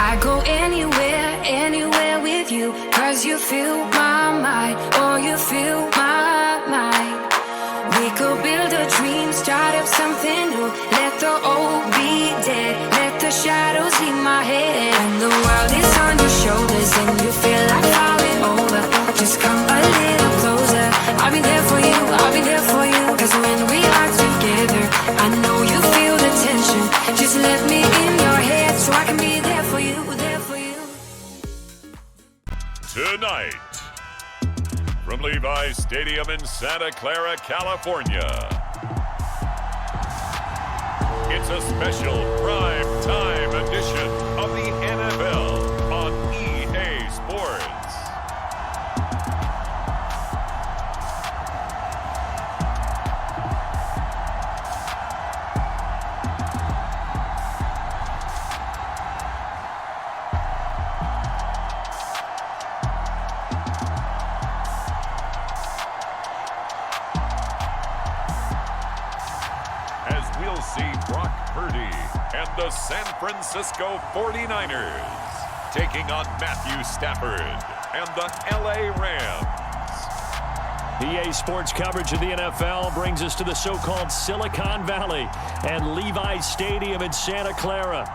I go anywhere, anywhere with you, 'cause you fill my mind, or you fill my mind. We could build a dream, start up something new. Let the old be dead, let the shadows leave my head. And the world is on your shoulders and you feel like falling over. Just come a little closer. I'll be there for you, I'll be there for you. 'Cause when we are together, I know you feel the tension. Just let me in your head so I can be there for you, there for you. Tonight, from Levi Stadium in Santa Clara, California, it's a special prime time edition of the NFL on EA Sports. And the San Francisco 49ers taking on Matthew Stafford and the LA Rams. EA Sports coverage of the NFL brings us to the so-called Silicon Valley and Levi Stadium in Santa Clara.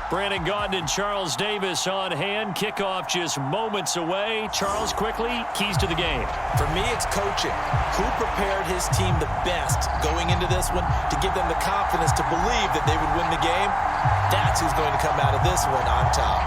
Brandon Gaudin and Charles Davis on hand. Kickoff just moments away. Charles, quickly, keys to the game. For me, it's coaching. Who prepared his team the best going into this one to give them the confidence to believe that they would win the game? That's who's going to come out of this one on top.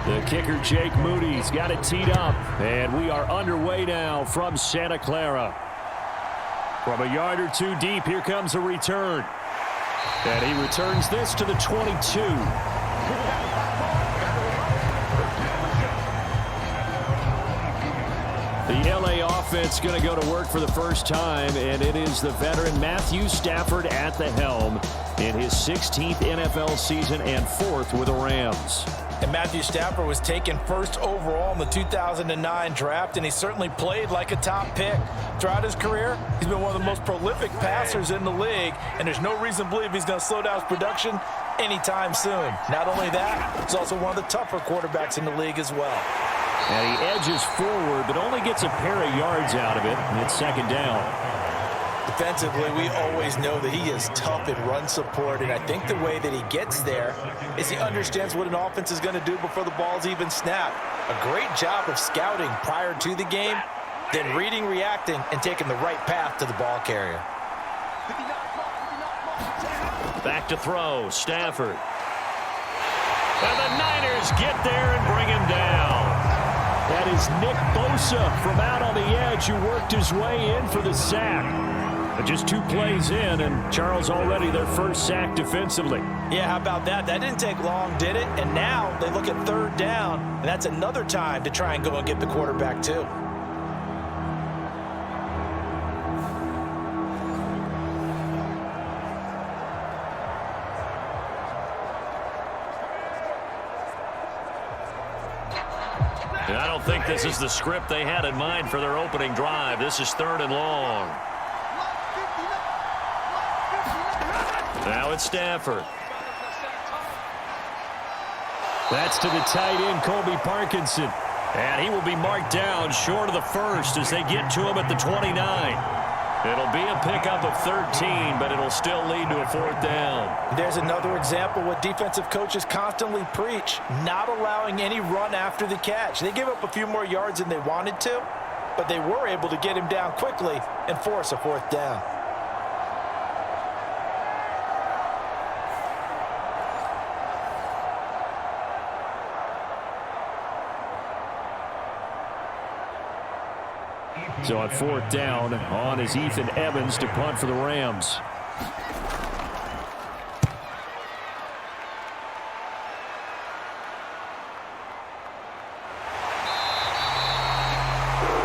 The kicker, Jake Moody's got it teed up, and we are underway now from Santa Clara. From a yard or two deep, here comes a return. And he returns this to the 22. The LA offense going to go to work for the first time, and it is the veteran Matthew Stafford at the helm in his 16th NFL season and 4th with the Rams. And Matthew Stafford was taken first overall in the 2009 draft, and he certainly played like a top pick. Throughout his career, he's been one of the most prolific passers in the league, and there's no reason to believe he's going to slow down his production anytime soon. Not only that, he's also one of the tougher quarterbacks in the league as well. And he edges forward, but only gets a pair of yards out of it, and it's second down. Defensively, we always know that he is tough in run support, and I think the way that he gets there is he understands what an offense is going to do before the ball's even snapped. A great job of scouting prior to the game, then reading, reacting, and taking the right path to the ball carrier. Back to throw, Stafford. And the Niners get there and bring him down. That is Nick Bosa from out on the edge who worked his way in for the sack. But just 2 plays in, and Charles already their first sack defensively. Yeah, how about that? That didn't take long, did it? And now they look at third down, and that's another time to try and go and get the quarterback too. And I don't think this is the script they had in mind for their opening drive. This is 3rd and long. Now it's Stafford. That's to the tight end, Colby Parkinson. And he will be marked down short of the first as they get to him at the 29. It'll be a pickup of 13, but it'll still lead to a 4th down. There's another example what defensive coaches constantly preach, not allowing any run after the catch. They gave up a few more yards than they wanted to, but they were able to get him down quickly and force a 4th down. So on 4th down, on is Ethan Evans to punt for the Rams.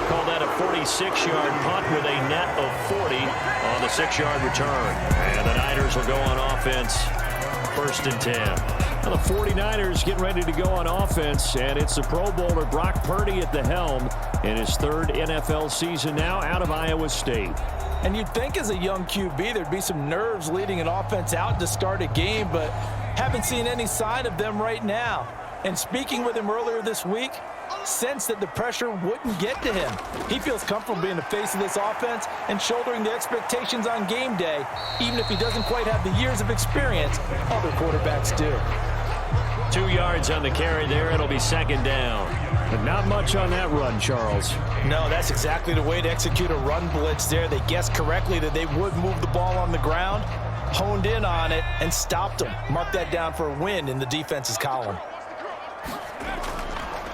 Call that a 46-yard punt with a net of 40 on the 6-yard return. And the Niners will go on offense, 1st and 10. Now the 49ers getting ready to go on offense, and it's the Pro Bowler Brock Purdy at the helm in his 3rd NFL season now out of Iowa State. And you'd think as a young QB there'd be some nerves leading an offense out to start a game, but haven't seen any sign of them right now. And speaking with him earlier this week, sensed that the pressure wouldn't get to him. He feels comfortable being the face of this offense and shouldering the expectations on game day, even if he doesn't quite have the years of experience other quarterbacks do. 2 yards on the carry there. It'll be 2nd down. But not much on that run, Charles. No, that's exactly the way to execute a run blitz there. They guessed correctly that they would move the ball on the ground, honed in on it, and stopped them. Mark that down for a win in the defense's column.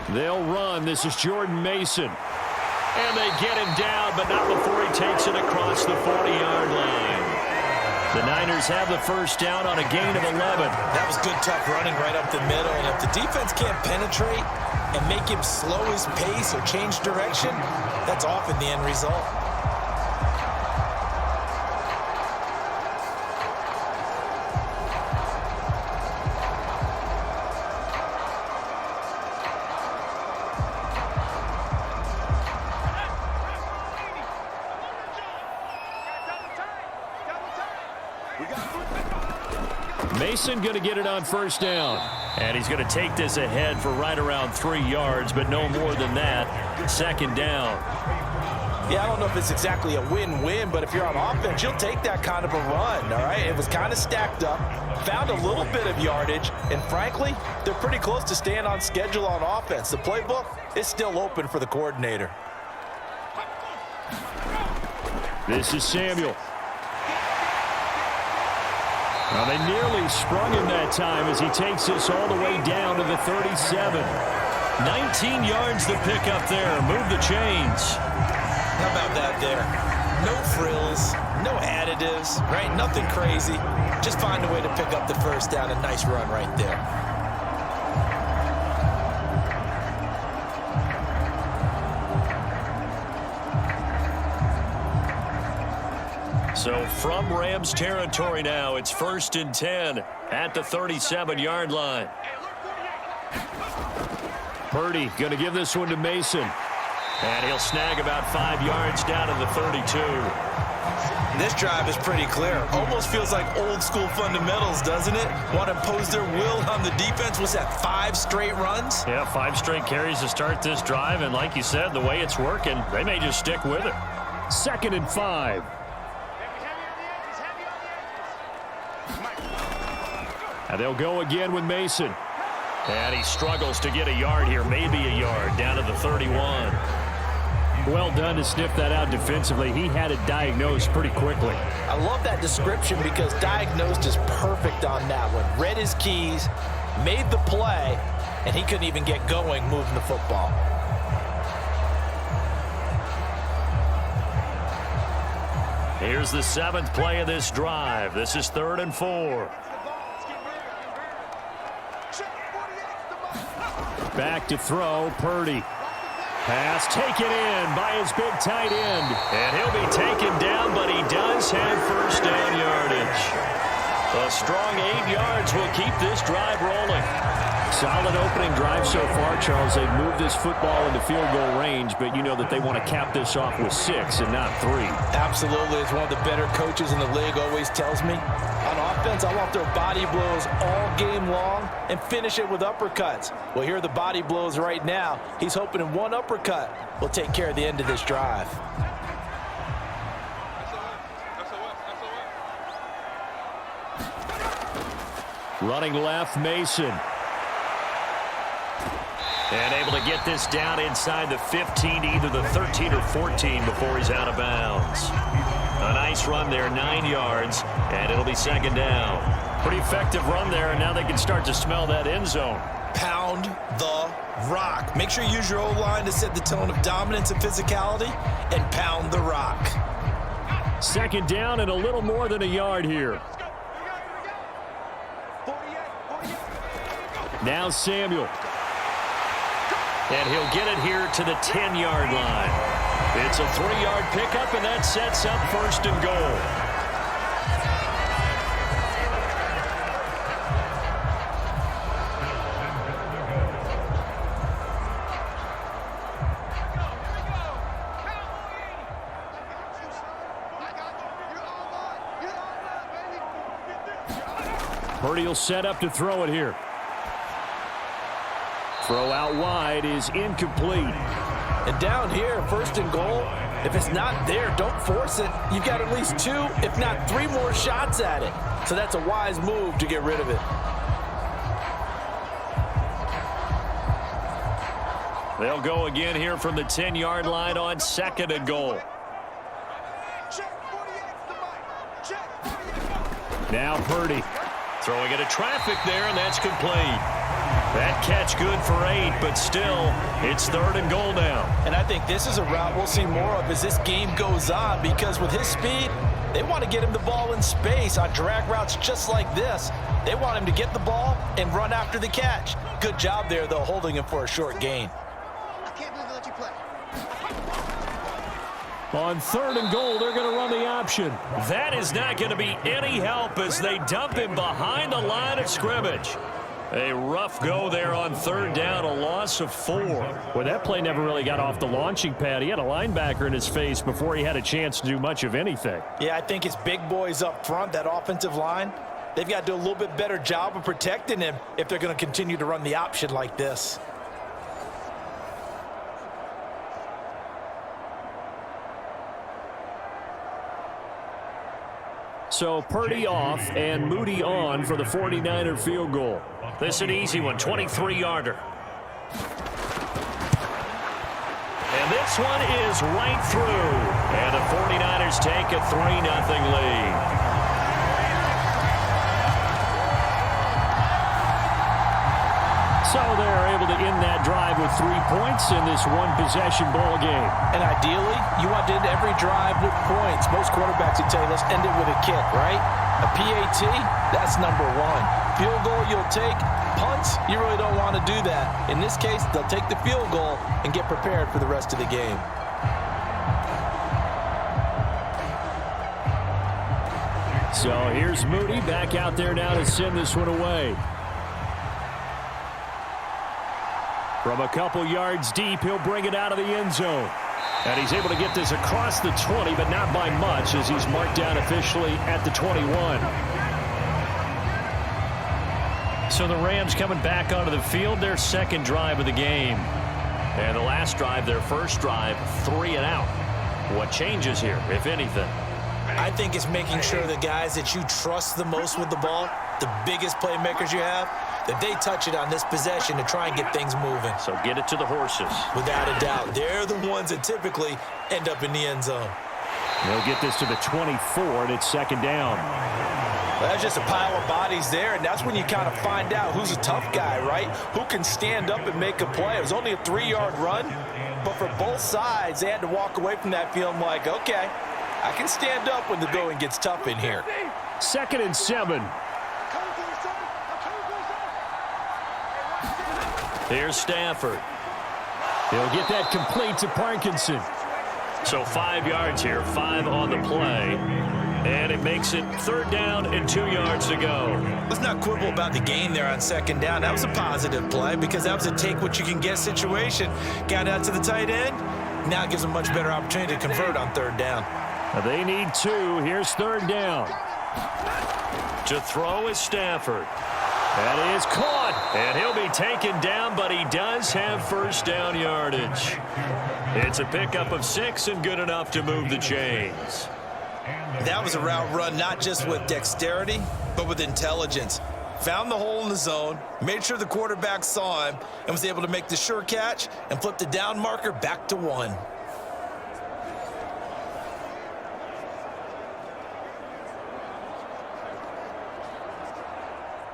They'll run. This is Jordan Mason. And they get him down, but not before he takes it across the 40-yard line. The Niners have the 1st down on a gain of 11. That was good, tough running right up the middle. And if the defense can't penetrate and make him slow his pace or change direction, that's often the end result. Mason going to get it on 1st down. And he's going to take this ahead for right around 3 yards, but no more than that. 2nd down. Yeah, I don't know if it's exactly a win-win, but if you're on offense, you'll take that kind of a run, all right? It was kind of stacked up, found a little bit of yardage, and frankly, they're pretty close to staying on schedule on offense. The playbook is still open for the coordinator. This is Samuel. Now they nearly sprung him that time as he takes this all the way down to the 37. 19 yards to pick up there. Move the chains. How about that there? No frills, no additives, right? Nothing crazy. Just find a way to pick up the 1st down. A nice run right there. So from Rams territory now, it's 1st and 10 at the 37-yard line. Purdy going to give this one to Mason. And he'll snag about 5 yards down to the 32. This drive is pretty clear. Almost feels like old school fundamentals, doesn't it? Want to impose their will on the defense. Was that 5 straight runs? Yeah, 5 straight carries to start this drive. And like you said, the way it's working, they may just stick with it. 2nd and 5. And they'll go again with Mason. And he struggles to get a yard here, maybe a yard, down to the 31. Well done to sniff that out defensively. He had it diagnosed pretty quickly. I love that description because diagnosed is perfect on that one. Read his keys, made the play, and he couldn't even get going moving the football. Here's the 7th play of this drive. This is 3rd and 4. Back to throw, Purdy. Pass taken in by his big tight end. And he'll be taken down, but he does have 1st down yardage. A strong 8 yards will keep this drive rolling. Solid opening drive so far, Charles. They've moved this football into field goal range, but you know that they want to cap this off with 6 and not 3. Absolutely. As one of the better coaches in the league always tells me, on offense, I want their body blows all game long and finish it with uppercuts. Well, here are the body blows right now. He's hoping in one uppercut will take care of the end of this drive. Running left, Mason. And able to get this down inside the 15, either the 13 or 14 before he's out of bounds. A nice run there, 9 yards, and it'll be 2nd down. Pretty effective run there, and now they can start to smell that end zone. Pound the rock. Make sure you use your O-line to set the tone of dominance and physicality, and pound the rock. Second down and a little more than a yard here. Now Samuel. And he'll get it here to the 10-yard line. It's a 3-yard pickup, and that sets up first and goal. Purdy will set up to throw it here. Throw out wide is incomplete. And down here, first and goal, if it's not there, don't force it. You've got at least 2, if not 3 more shots at it. So that's a wise move to get rid of it. They'll go again here from the 10-yard line on second and goal. Now Purdy. Throwing into traffic there, and that's complete. That catch good for 8, but still, it's third and goal now. And I think this is a route we'll see more of as this game goes on, because with his speed, they want to get him the ball in space on drag routes just like this. They want him to get the ball and run after the catch. Good job there, though, holding him for a short gain. I can't believe they let you play. On third and goal, they're going to run the option. That is not going to be any help as they dump him behind the line of scrimmage. A rough go there on third down, a loss of 4. Well, that play never really got off the launching pad. He had a linebacker in his face before he had a chance to do much of anything. Yeah, I think it's big boys up front, that offensive line. They've got to do a little bit better job of protecting him if they're going to continue to run the option like this. So Purdy off and Moody on for the 49er field goal. This is an easy one, 23-yarder. And this one is right through. And the 49ers take a 3-0 lead. So they're able to end that drive with 3 points in this one-possession ball game. And ideally, you want to end every drive with points. Most quarterbacks would tell you, let's end it with a kick, right? A PAT, that's number 1. Field goal you'll take. Punts, you really don't want to do that. In this case, they'll take the field goal and get prepared for the rest of the game. So here's Moody back out there now to send this one away. From a couple yards deep, he'll bring it out of the end zone. And he's able to get this across the 20, but not by much, as he's marked down officially at the 21. So the Rams coming back onto the field, their second drive of the game. And the last drive, their first drive, 3 and out. What changes here, if anything? I think it's making sure the guys that you trust the most with the ball, the biggest playmakers you have, that they touch it on this possession to try and get things moving. So get it to the horses. Without a doubt. They're the ones that typically end up in the end zone. They'll get this to the 24, and it's second down. Well, that's just a pile of bodies there, and that's when you kind of find out who's a tough guy, right? Who can stand up and make a play. It was only a 3-yard run, but for both sides, they had to walk away from that feeling like, okay, I can stand up when the going gets tough in here. 2nd and 7. Here's Stafford. He'll get that complete to Parkinson. So 5 yards here, 5 on the play. And it makes it third down and 2 yards to go. Let's not quibble about the gain there on second down. That was a positive play because that was a take-what-you-can-get situation. Got out to the tight end. Now it gives them a much better opportunity to convert on third down. They need 2. Here's third down. To throw is Stafford. That is caught, and he'll be taken down, but he does have first down yardage. It's a pickup of 6 and good enough to move the chains. That was a route run not just with dexterity, but with intelligence. Found the hole in the zone, made sure the quarterback saw him, and was able to make the sure catch and flip the down marker back to 1.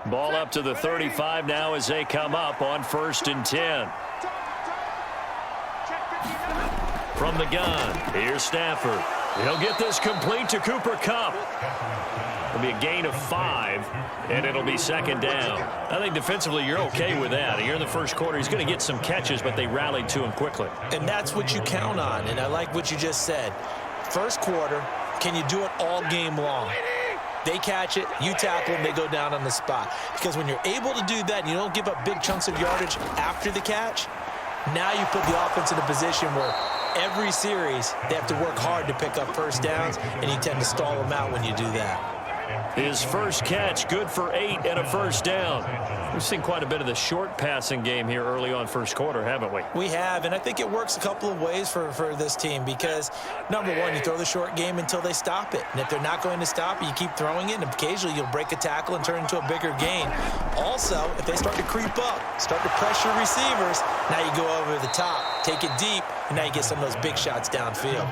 Ball up to the 35 now as they come up on 1st and 10. From the gun, here's Stafford. He'll get this complete to Cooper Kupp. It'll be a gain of 5, and it'll be 2nd down. I think defensively you're okay with that. Here in the first quarter, he's going to get some catches, but they rallied to him quickly. And that's what you count on, and I like what you just said. First quarter, can you do it all game long? They catch it, you tackle them, they go down on the spot. Because when you're able to do that and you don't give up big chunks of yardage after the catch, now you put the offense in a position where every series they have to work hard to pick up first downs, and you tend to stall them out when you do that. His first catch, good for 8 and a 1st down. We've seen quite a bit of the short passing game here early on first quarter, haven't we? We have, and I think it works a couple of ways for this team because, number one, you throw the short game until they stop it. And if they're not going to stop it, you keep throwing it, and occasionally you'll break a tackle and turn into a bigger gain. Also, if they start to creep up, start to pressure receivers, now you go over the top, take it deep, and now you get some of those big shots downfield.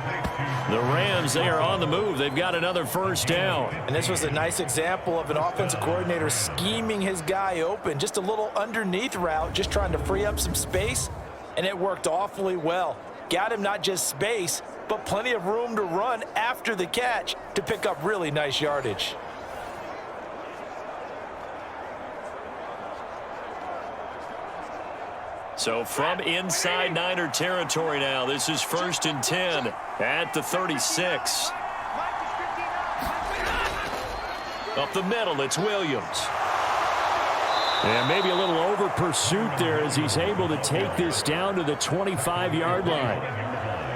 The Rams, they are on the move. They've got another 1st down. And this was a nice example of an offensive coordinator scheming his guy open. Just a little underneath route, just trying to free up some space, and it worked awfully well. Got him not just space, but plenty of room to run after the catch to pick up really nice yardage. So from inside Niner territory now, this is 1st and 10 at the 36. Up the middle, it's Williams. And maybe a little over pursuit there as he's able to take this down to the 25-yard line.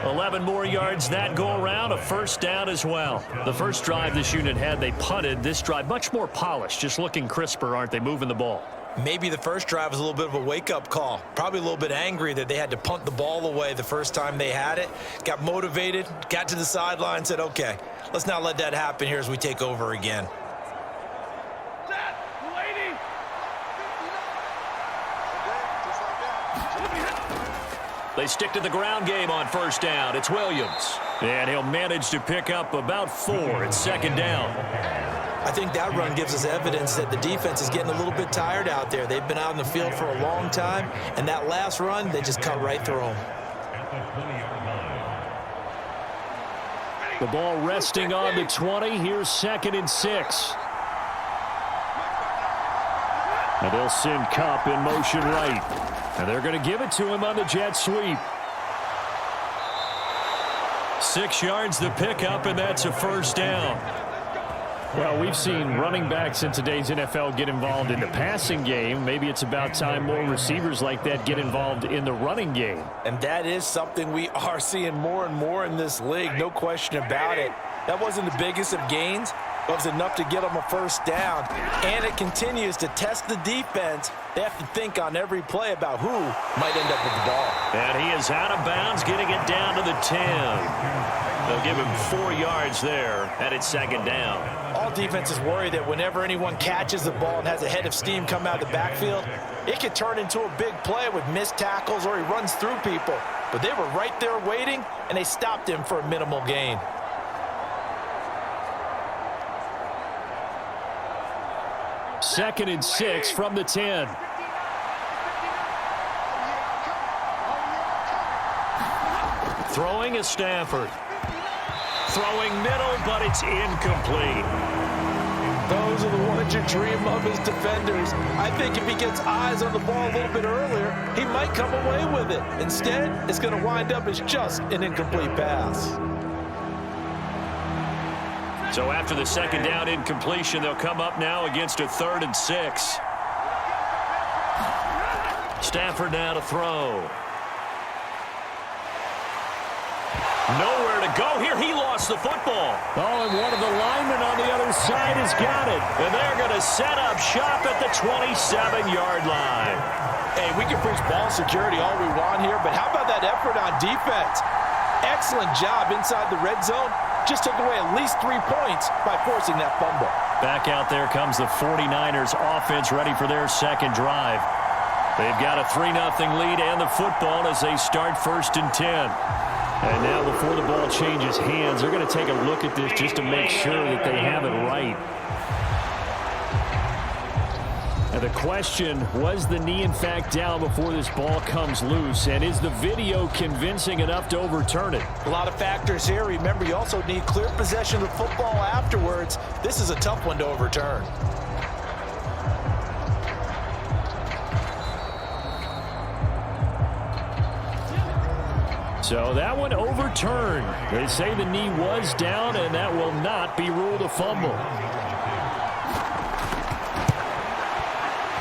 11 more yards that go around, a 1st down as well. The first drive this unit had, they punted. This drive, much more polished, just looking crisper, aren't they, moving the ball? Maybe the first drive was a little bit of a wake-up call. Probably a little bit angry that they had to punt the ball away the first time they had it. Got motivated, got to the sideline, said, okay, let's not let that happen here as we take over again. They stick to the ground game on 1st down. It's Williams. And he'll manage to pick up about 4. It's 2nd down. I think that run gives us evidence that the defense is getting a little bit tired out there. They've been out in the field for a long time, and that last run, they just cut right through them. The ball resting on the 20. Here's 2nd and 6. And they'll send Kupp in motion right. And they're going to give it to him on the jet sweep. 6 yards the pickup, and that's a 1st down. Well, we've seen running backs in today's NFL get involved in the passing game. Maybe it's about time more receivers like that get involved in the running game. And that is something we are seeing more and more in this league, no question about it. That wasn't the biggest of gains, but it was enough to get them a 1st down. And it continues to test the defense. They have to think on every play about who might end up with the ball. And he is out of bounds, getting it down to the 10. They'll give him 4 yards there, and it's 2nd down. All defenses worry that whenever anyone catches the ball and has a head of steam come out of the backfield, it could turn into a big play with missed tackles or he runs through people. But they were right there waiting, and they stopped him for a minimal gain. Second and 6 from the 10. Throwing is Stafford. Throwing middle, but it's incomplete. Those are the ones you dream of as defenders. I think if he gets eyes on the ball a little bit earlier, he might come away with it. Instead, it's going to wind up as just an incomplete pass. So after the 2nd down incompletion, they'll come up now against a 3rd and 6. Stafford now to throw. Nowhere to go here. He lost the football. Oh, and one of the linemen on the other side has got it. And they're going to set up shop at the 27-yard line. Hey, we can preach ball security all we want here, but how about that effort on defense? Excellent job inside the red zone. Just took away at least 3 points by forcing that fumble. Back out there comes the 49ers offense ready for their 2nd drive. They've got a 3-0 lead and the football as they start 1st and 10. And now before the ball changes hands, they're going to take a look at this just to make sure that they have it right. And the question, was the knee in fact down before this ball comes loose? And is the video convincing enough to overturn it? A lot of factors here. Remember, you also need clear possession of the football afterwards. This is a tough one to overturn. So that one overturned. They say the knee was down, and that will not be ruled a fumble.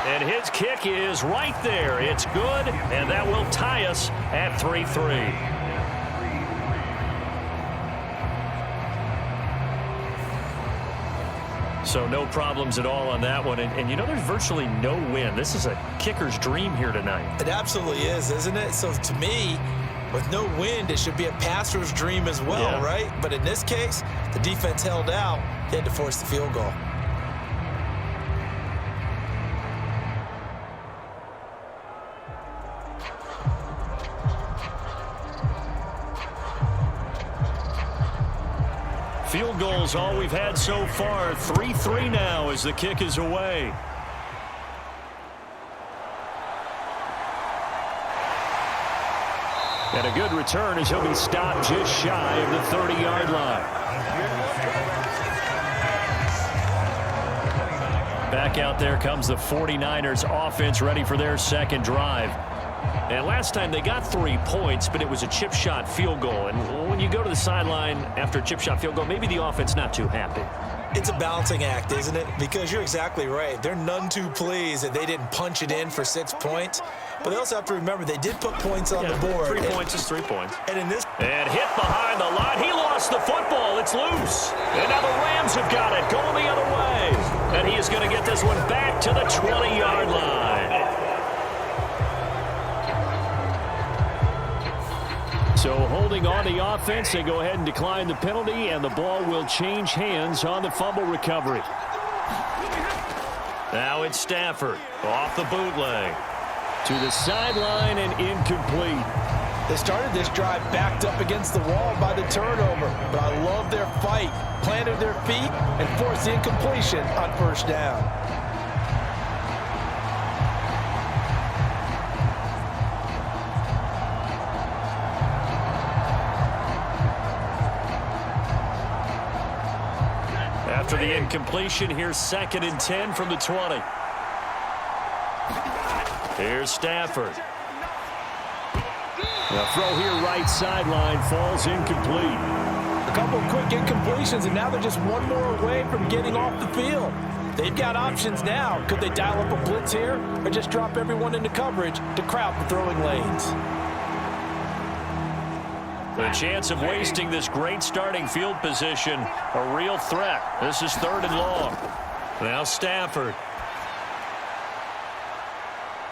And his kick is right there. It's good, and that will tie us at 3-3. So no problems at all on that one. And you know, there's virtually no win. This is a kicker's dream here tonight. It absolutely is, isn't it? So to me, with no wind, it should be a passer's dream as well, right? But in this case, the defense held out. They had to force the field goal. Field goals all we've had so far. 3-3 now as the kick is away. And a good return as he'll be stopped just shy of the 30-yard line. Back out there comes the 49ers offense, ready for their second drive. And last time they got 3 points, but it was a chip shot field goal. And when you go to the sideline after a chip shot field goal, maybe the offense not too happy. It's a balancing act, isn't it? Because you're exactly right. They're none too pleased that they didn't punch it in for 6 points. But they also have to remember they did put points on the board. 3 points is 3 points. And in this, and hit behind the line. He lost the football. It's loose. And now the Rams have got it going the other way. And he is going to get this one back to the 20-yard line. So holding on the offense, they go ahead and decline the penalty, and the ball will change hands on the fumble recovery. Now it's Stafford off the bootleg. To the sideline and incomplete. they started this drive backed up against the wall by the turnover, but I love their fight, planted their feet, and forced the incompletion on first down. After the incompletion, here's 2nd and 10 from the 20. Here's Stafford. The throw here right sideline falls incomplete. A couple of quick incompletions, and now they're just one more away from getting off the field. They've got options now. Could they dial up a blitz here or just drop everyone into coverage to crowd the throwing lanes? The chance of wasting this great starting field position, a real threat. This is 3rd and long. Now Stafford.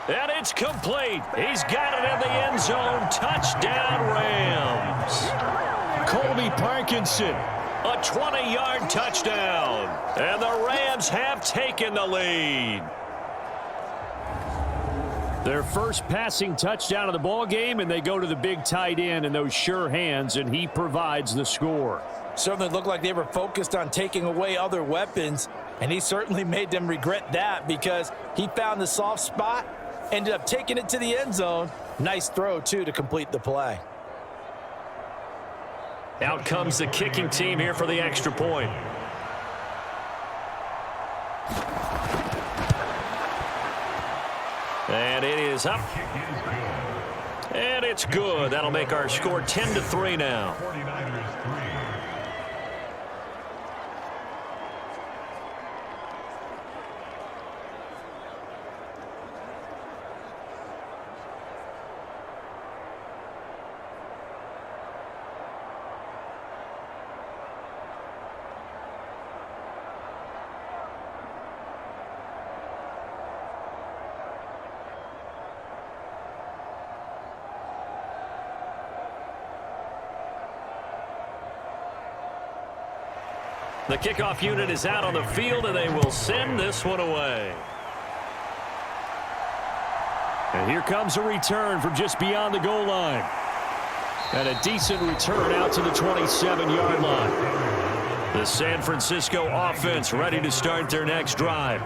And it's complete. He's got it in the end zone. Touchdown, Rams. Colby Parkinson, a 20-yard touchdown. And the Rams have taken the lead. Their first passing touchdown of the ball game, and they go to the big tight end and those sure hands, and he provides the score. Certainly looked like they were focused on taking away other weapons, and he certainly made them regret that because he found the soft spot, ended up taking it to the end zone. Nice throw, too, to complete the play. Out comes the kicking team here for the extra point. And it is up. And it's good. That'll make our score 10-3 now. The kickoff unit is out on the field, and they will send this one away. And here comes a return from just beyond the goal line. And a decent return out to the 27-yard line. The San Francisco offense ready to start their next drive.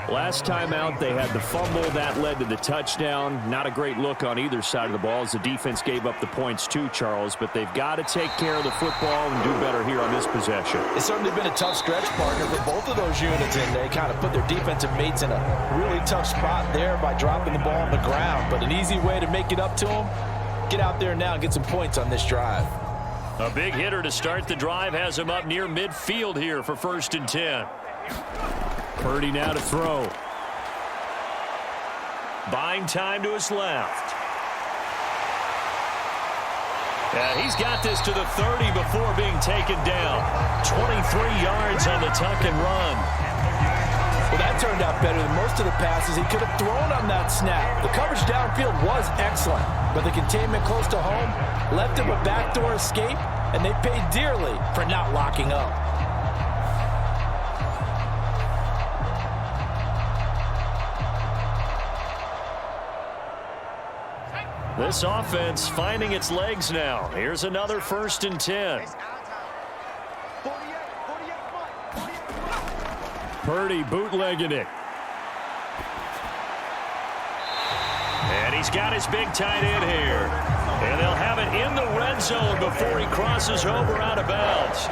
Last time out, they had the fumble. That led to the touchdown. Not a great look on either side of the ball as the defense gave up the points too, Charles. But they've got to take care of the football and do better here on this possession. It's certainly been a tough stretch, partner, for both of those units, and they kind of put their defensive mates in a really tough spot there by dropping the ball on the ground. But an easy way to make it up to them, get out there now and get some points on this drive. A big hitter to start the drive has him up near midfield here for 1st and 10. Purdy now to throw. Buying time to his left. Yeah, he's got this to the 30 before being taken down. 23 yards on the tuck and run. Well, that turned out better than most of the passes he could have thrown on that snap. The coverage downfield was excellent, but the containment close to home left him a backdoor escape, and they paid dearly for not locking up. This offense finding its legs now. Here's another 1st and 10. Purdy bootlegging it. And he's got his big tight end here. And they'll have it in the red zone before he crosses over out of bounds.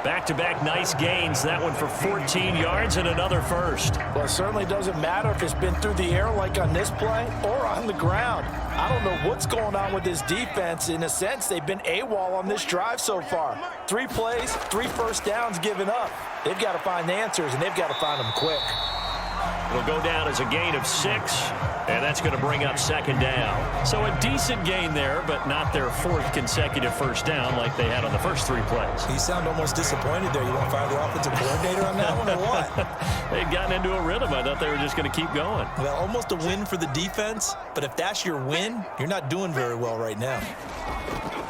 Back-to-back nice gains. That one for 14 yards and another first. Well, it certainly doesn't matter if it's been through the air like on this play or on the ground. I don't know what's going on with this defense. In a sense, they've been AWOL on this drive so far. 3 plays, 3 first downs given up. They've got to find the answers, and they've got to find them quick. It'll go down as a gain of 6, and that's going to bring up 2nd down. So a decent gain there, but not their 4th consecutive first down like they had on the first 3 plays. You sound almost disappointed there. You want to fire the offensive coordinator on that one or what? They'd gotten into a rhythm. I thought they were just going to keep going. Well, almost a win for the defense, but if that's your win, you're not doing very well right now.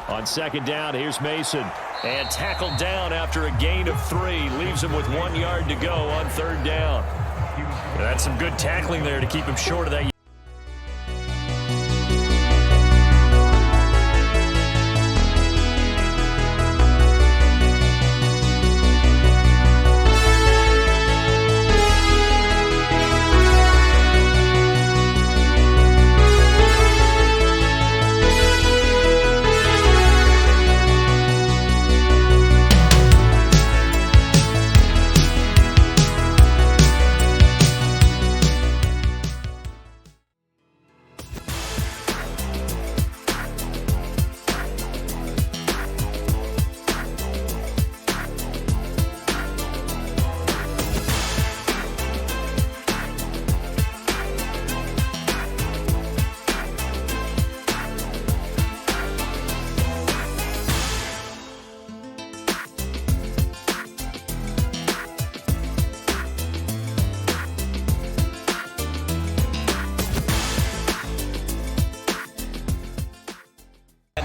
On 2nd down, here's Mason. And tackled down after a gain of 3. Leaves him with 1 yard to go on 3rd down. That's some good tackling there to keep him short of that.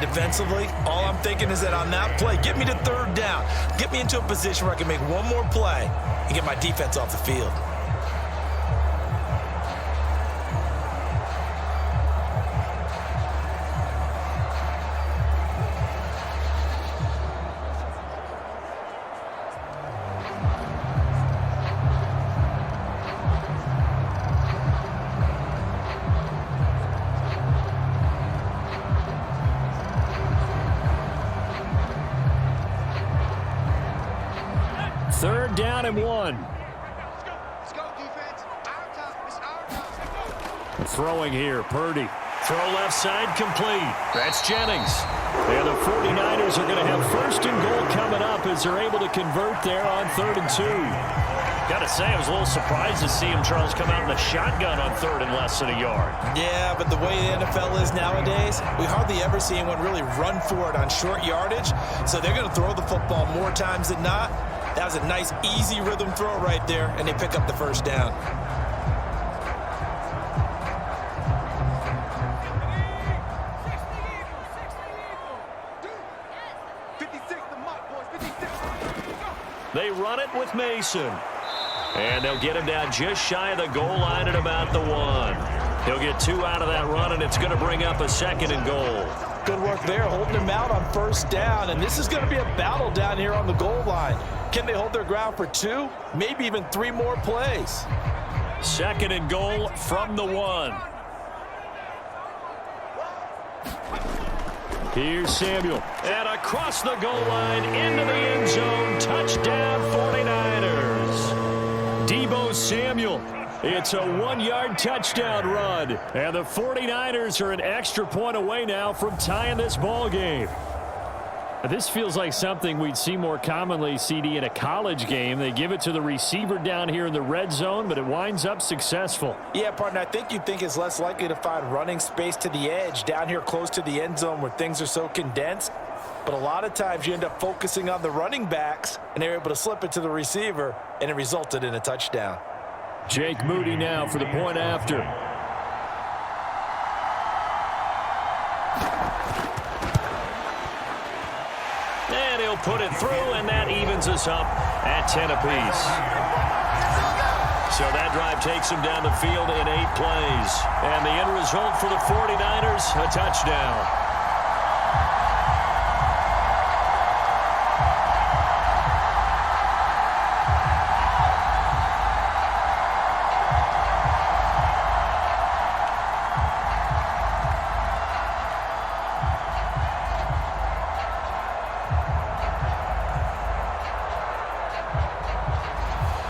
Defensively, all I'm thinking is that on that play, get me to 3rd down. Get me into a position where I can make one more play and get my defense off the field. Third down and 1. Let's go, defense. Our time. It's our time. Throwing here, Purdy. Throw left side complete. That's Jennings. And the 49ers are going to have 1st and goal coming up as they're able to convert there on 3rd and 2. Got to say, I was a little surprised to see him, Charles, come out in the shotgun on 3rd and less than a yard. Yeah, but the way the NFL is nowadays, we hardly ever see anyone really run for it on short yardage. So they're going to throw the football more times than not. That was a nice, easy rhythm throw right there, and they pick up the 1st down. They run it with Mason. And they'll get him down just shy of the goal line at about the 1. He'll get 2 out of that run, and it's going to bring up a 2nd and goal. Good work there, holding him out on 1st down. And this is going to be a battle down here on the goal line. Can they hold their ground for 2, maybe even 3 more plays? Second and goal from the 1. Here's Samuel. And across the goal line into the end zone. Touchdown 49ers. Deebo Samuel. It's a 1-yard touchdown run. And the 49ers are an extra point away now from tying this ball game. This feels like something we'd see more commonly, CD, in a college game. They give it to the receiver down here in the red zone, but it winds up successful. Yeah, partner, I think you'd think it's less likely to find running space to the edge down here close to the end zone where things are so condensed. But a lot of times you end up focusing on the running backs, and they're able to slip it to the receiver, and it resulted in a touchdown. Jake Moody now for the point after. And he'll put it through, and that evens us up at 10 apiece. So that drive takes him down the field in 8 plays. And the end result for the 49ers, a touchdown.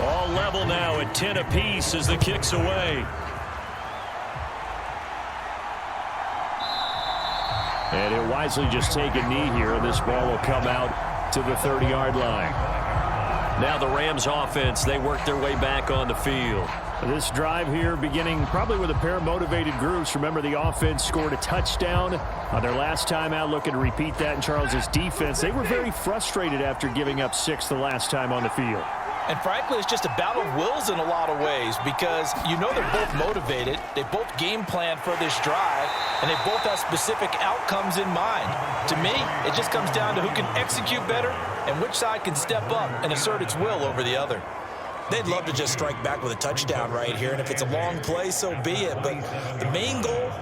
All level now at 10 apiece as the kick's away. And he'll wisely just take a knee here, and this ball will come out to the 30-yard line. Now the Rams offense, they work their way back on the field. This drive here beginning probably with a pair of motivated groups. Remember, the offense scored a touchdown on their last time out. Looking to repeat that in Charles's defense. They were very frustrated after giving up 6 the last time on the field. And frankly, it's just a battle of wills in a lot of ways because you know they're both motivated. They both game plan for this drive, and they both have specific outcomes in mind. To me, it just comes down to who can execute better and which side can step up and assert its will over the other. They'd love to just strike back with a touchdown right here, and if it's a long play, so be it. But the main goal,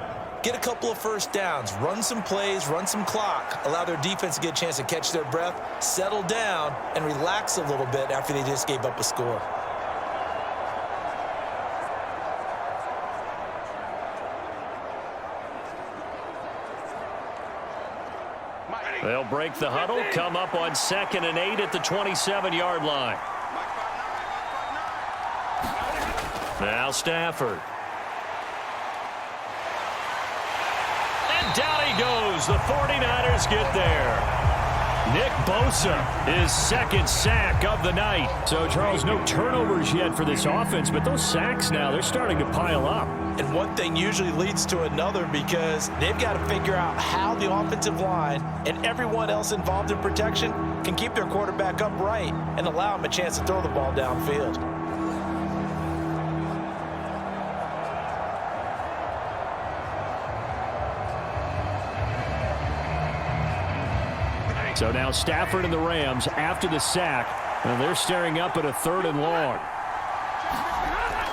get a couple of first downs, run some plays, run some clock, allow their defense to get a chance to catch their breath, settle down, and relax a little bit after they just gave up a score. They'll break the huddle, come up on 2nd and 8 at the 27-yard line. Now Stafford. And down he goes. The 49ers get there. Nick Bosa, his 2nd sack of the night. So, Charles, no turnovers yet for this offense, but those sacks now, they're starting to pile up. And one thing usually leads to another because they've got to figure out how the offensive line and everyone else involved in protection can keep their quarterback upright and allow him a chance to throw the ball downfield. So now Stafford and the Rams after the sack, and they're staring up at a 3rd and long.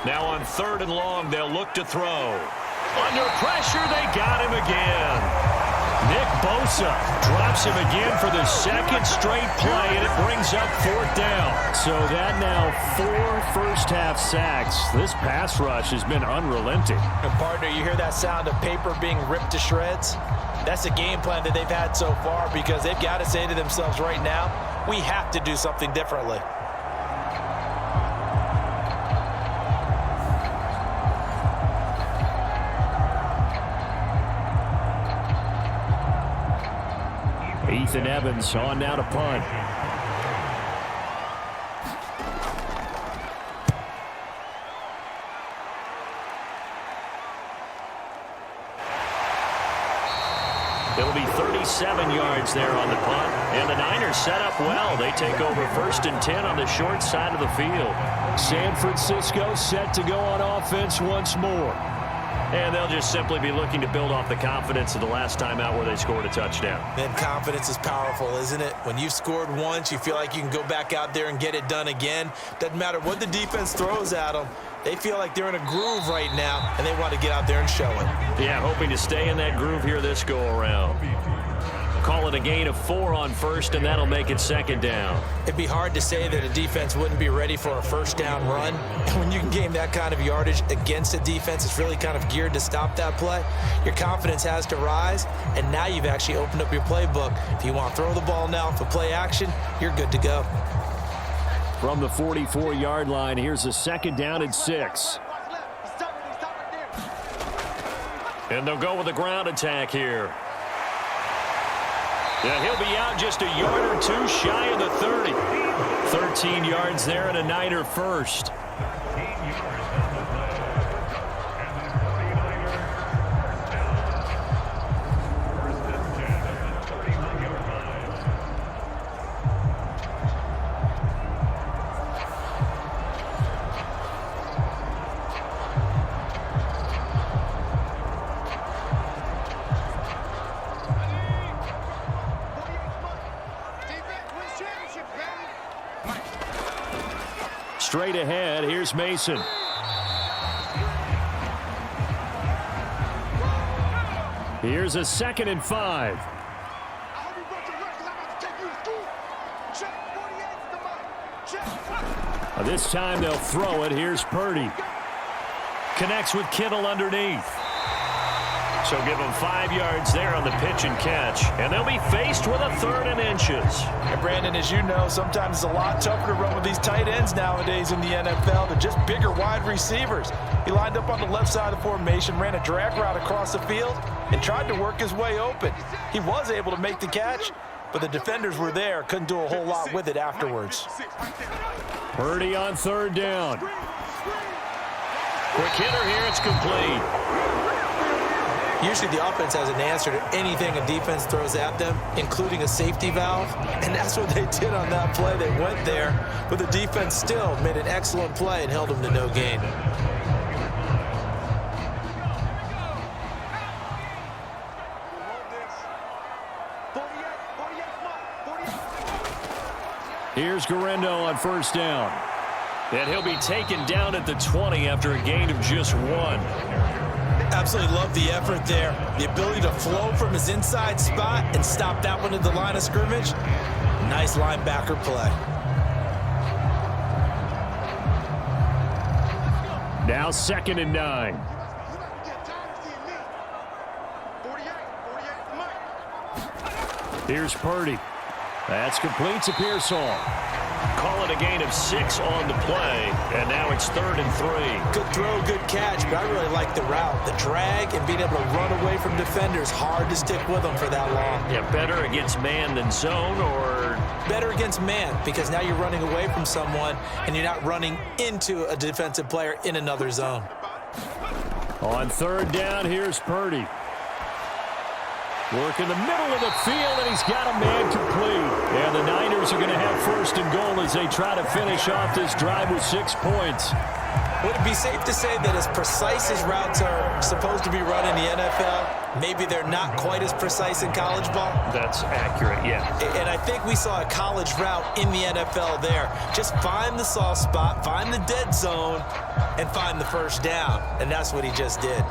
Now on 3rd and long, they'll look to throw. Under pressure, they got him again. Nick Bosa drops him again for the 2nd straight play, and it brings up 4th down. So that now 4 first-half sacks. This pass rush has been unrelenting. And partner, you hear that sound of paper being ripped to shreds? That's a game plan that they've had so far because they've got to say to themselves right now, we have to do something differently. Ethan Evans on now to punt. It'll be 37 yards there on the punt. And the Niners set up well. They take over 1st and 10 on the short side of the field. San Francisco set to go on offense once more. And they'll just simply be looking to build off the confidence of the last time out where they scored a touchdown. Then confidence is powerful, isn't it? When you've scored once, you feel like you can go back out there and get it done again. Doesn't matter what the defense throws at them. They feel like they're in a groove right now, and they want to get out there and show it. Yeah, hoping to stay in that groove here this go-around. call it a gain of 4 on first, and that'll make it second down. It'd be hard to say that a defense wouldn't be ready for a first down run. And when you can gain that kind of yardage against a defense that's really kind of geared to stop that play, your confidence has to rise, and now you've actually opened up your playbook. If you want to throw the ball now for play action, you're good to go. From the 44-yard line, here's a second down and 6. And they'll go with a ground attack here. Yeah, he'll be out just a yard or two shy of the 30. 13 yards there and a Niner first. Straight ahead, here's Mason. Here's a 2nd and 5. This time they'll throw it. Here's Purdy. Connects with Kittle underneath. So give them 5 yards there on the pitch and catch. And they'll be faced with a 3rd and inches. And Brandon, as you know, sometimes it's a lot tougher to run with these tight ends nowadays in the NFL. They're just bigger wide receivers. He lined up on the left side of the formation, ran a drag route across the field, and tried to work his way open. He was able to make the catch, but the defenders were there, couldn't do a whole lot with it afterwards. Purdy on 3rd down. Quick hitter here, it's complete. Usually the offense has an answer to anything a defense throws at them, including a safety valve, and that's what they did on that play. They went there, but the defense still made an excellent play and held them to no gain. Here's Garendo on 1st down. And he'll be taken down at the 20 after a gain of just 1. Absolutely love the effort there. The ability to flow from his inside spot and stop that one at the line of scrimmage. Nice linebacker play. Now 2nd and 9. Here's Purdy. That's complete to Pearsall. Call it a gain of 6 on the play, and now it's 3rd and 3. Good throw, good catch, but I really like the route. The drag and being able to run away from defenders, hard to stick with them for that long. Yeah, better against man than zone, or? Better against man, because now you're running away from someone, and you're not running into a defensive player in another zone. On 3rd down, here's Purdy. Work in the middle of the field, and he's got a man complete. And the Niners are going to have 1st and goal as they try to finish off this drive with 6 points. Would it be safe to say that as precise as routes are supposed to be run in the NFL, maybe they're not quite as precise in college ball? That's accurate, yeah. And I think we saw a college route in the NFL there. Just find the soft spot, find the dead zone, and find the 1st down. And that's what he just did.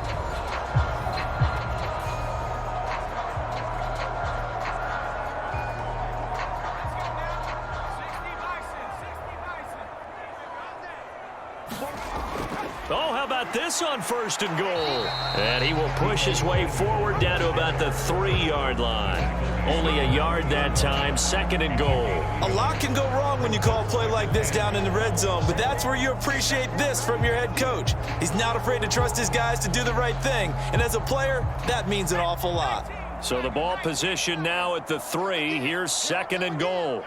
Oh, how about this on 1st and goal? And he will push his way forward down to about the 3-yard line. Only a yard that time, 2nd and goal. A lot can go wrong when you call a play like this down in the red zone, but that's where you appreciate this from your head coach. He's not afraid to trust his guys to do the right thing, and as a player, that means an awful lot. So the ball position now at the 3. Here's 2nd and goal.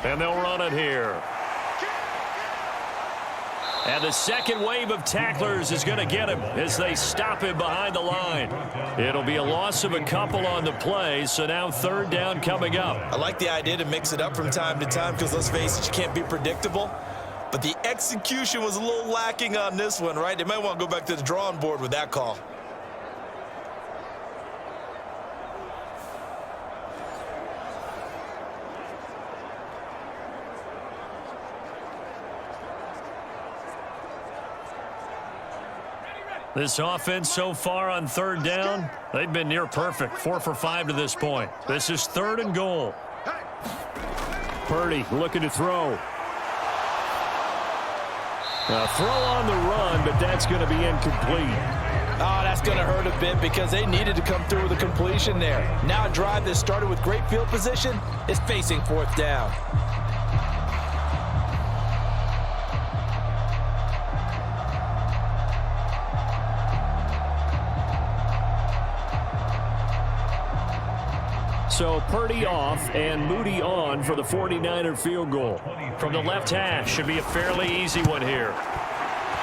And they'll run it here. And the second wave of tacklers is going to get him as they stop him behind the line. It'll be a loss of a couple on the play, so now 3rd down coming up. I like the idea to mix it up from time to time because, let's face it, you can't be predictable. But the execution was a little lacking on this one, right? They might want to go back to the drawing board with that call. This offense so far on third down, they've been near perfect. 4 for 5 to this point. This is 3rd and goal. Purdy looking to throw. A throw on the run, but that's going to be incomplete. Oh, that's going to hurt a bit because they needed to come through with a completion there. Now a drive that started with great field position is facing 4th down. So Purdy off and Moody on for the 49er field goal. From the left hash, should be a fairly easy one here.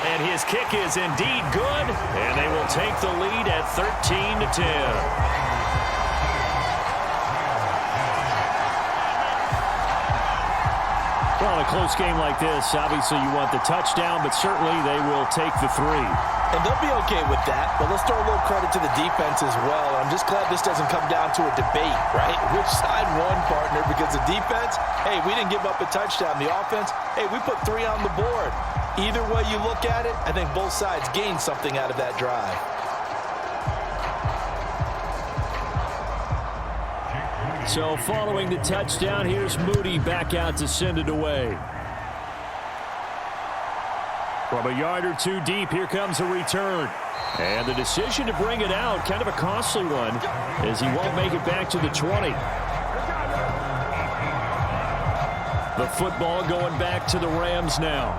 And his kick is indeed good, and they will take the lead at 13-10. Well, in a close game like this, obviously you want the touchdown, but certainly they will take the 3. And they'll be okay with that, but let's throw a little credit to the defense as well. I'm just glad this doesn't come down to a debate, right? Which side won, partner? Because the defense, hey, we didn't give up a touchdown. The offense, hey, we put 3 on the board. Either way you look at it, I think both sides gained something out of that drive. So following the touchdown, here's Moody back out to send it away. From a yard or 2 deep, here comes a return. And the decision to bring it out, kind of a costly one, as he won't make it back to the 20. The football going back to the Rams now.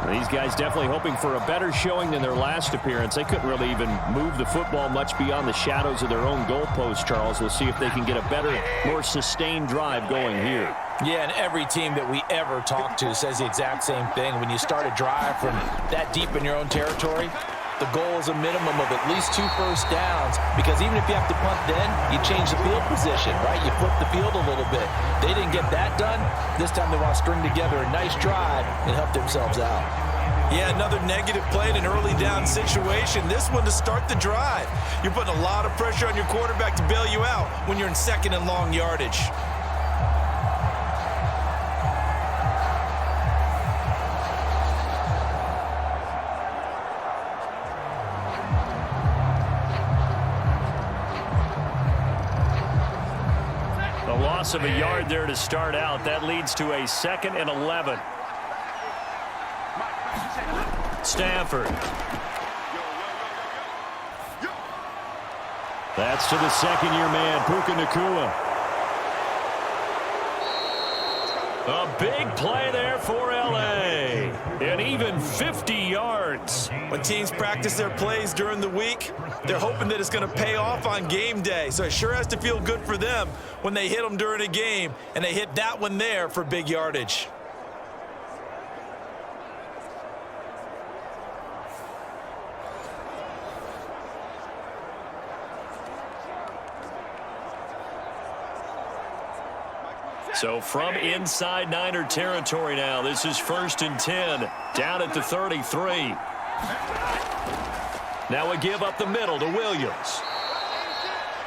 These guys definitely hoping for a better showing than their last appearance. They couldn't really even move the football much beyond the shadows of their own goalpost, Charles. We'll see if they can get a better, more sustained drive going here. Yeah, and every team that we ever talk to says the exact same thing. When you start a drive from that deep in your own territory, the goal is a minimum of at least 2 first downs, because even if you have to punt then, you change the field position, right? You flip the field a little bit. They didn't get that done. This time they want to string together a nice drive and help themselves out. Yeah, another negative play in an early down situation. This one to start the drive. You're putting a lot of pressure on your quarterback to bail you out when you're in 2nd and long yardage. Loss of a yard there to start out. That leads to a 2nd and 11. Stafford. That's to the 2nd-year man, Puka Nacua. A big play there for L.A. And even 50 yards. When teams practice their plays during the week, they're hoping that it's going to pay off on game day. So it sure has to feel good for them when they hit them during a game, and they hit that one there for big yardage. So from inside Niner territory now, this is 1st and 10, down at the 33. Now we give up the middle to Williams.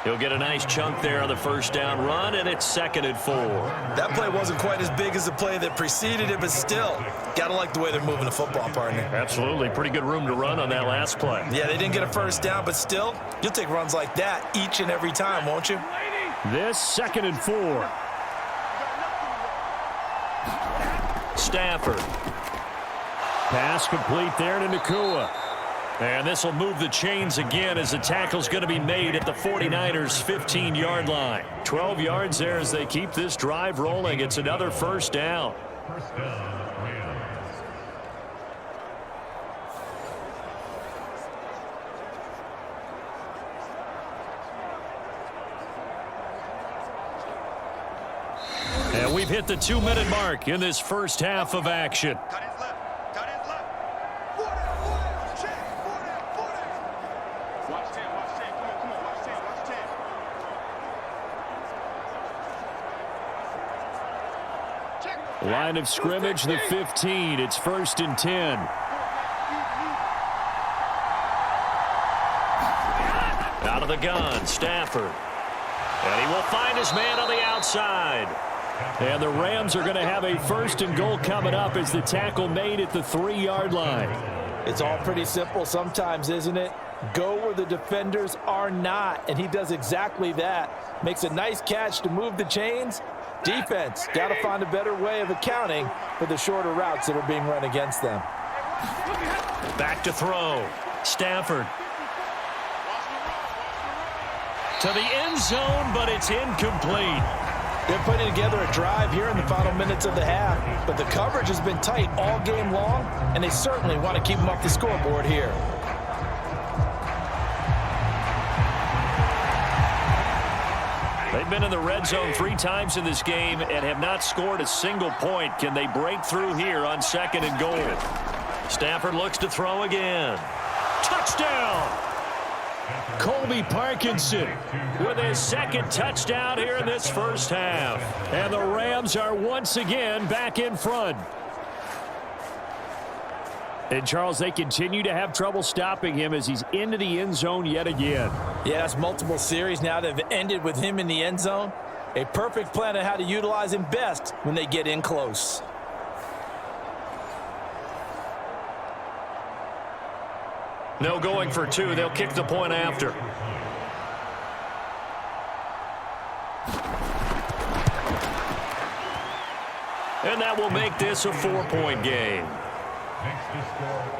He'll get a nice chunk there on the first down run, and it's 2nd and 4. That play wasn't quite as big as the play that preceded it, but still, got to like the way they're moving the football, partner. Absolutely. Pretty good room to run on that last play. Yeah, they didn't get a first down, but still, you'll take runs like that each and every time, won't you? This 2nd and 4. Stafford. Pass complete there to Nacua. And this will move the chains again as the tackle's going to be made at the 49ers' 15-yard line. 12 yards there as they keep this drive rolling. It's another first down. And we've hit the 2-minute mark in this first half of action. Cut his left. Cut his left. 40, check. 40. Watch 10. Watch 10. Come on. Watch 10. Watch 10. Check. Line of scrimmage, the 15. It's 1st and 10. Out of the gun, Stafford. And he will find his man on the outside. And the Rams are going to have a 1st and goal coming up as the tackle made at the 3-yard line. It's all pretty simple sometimes, isn't it? Go where the defenders are not, and he does exactly that. Makes a nice catch to move the chains. Defense, got to find a better way of accounting for the shorter routes that are being run against them. Back to throw. Stafford. To the end zone, but it's incomplete. They're putting together a drive here in the final minutes of the half, but the coverage has been tight all game long, and they certainly want to keep them off the scoreboard here. They've been in the red zone 3 times in this game and have not scored a single point. Can they break through here on 2nd and goal? Stafford looks to throw again. Touchdown! Colby Parkinson with his 2nd touchdown here in this first half. And the Rams are once again back in front. And, Charles, they continue to have trouble stopping him as he's into the end zone yet again. Yeah, it's multiple series now that have ended with him in the end zone. A perfect plan on how to utilize him best when they get in close. No going for 2. They'll kick the point after. And that will make this a 4-point game.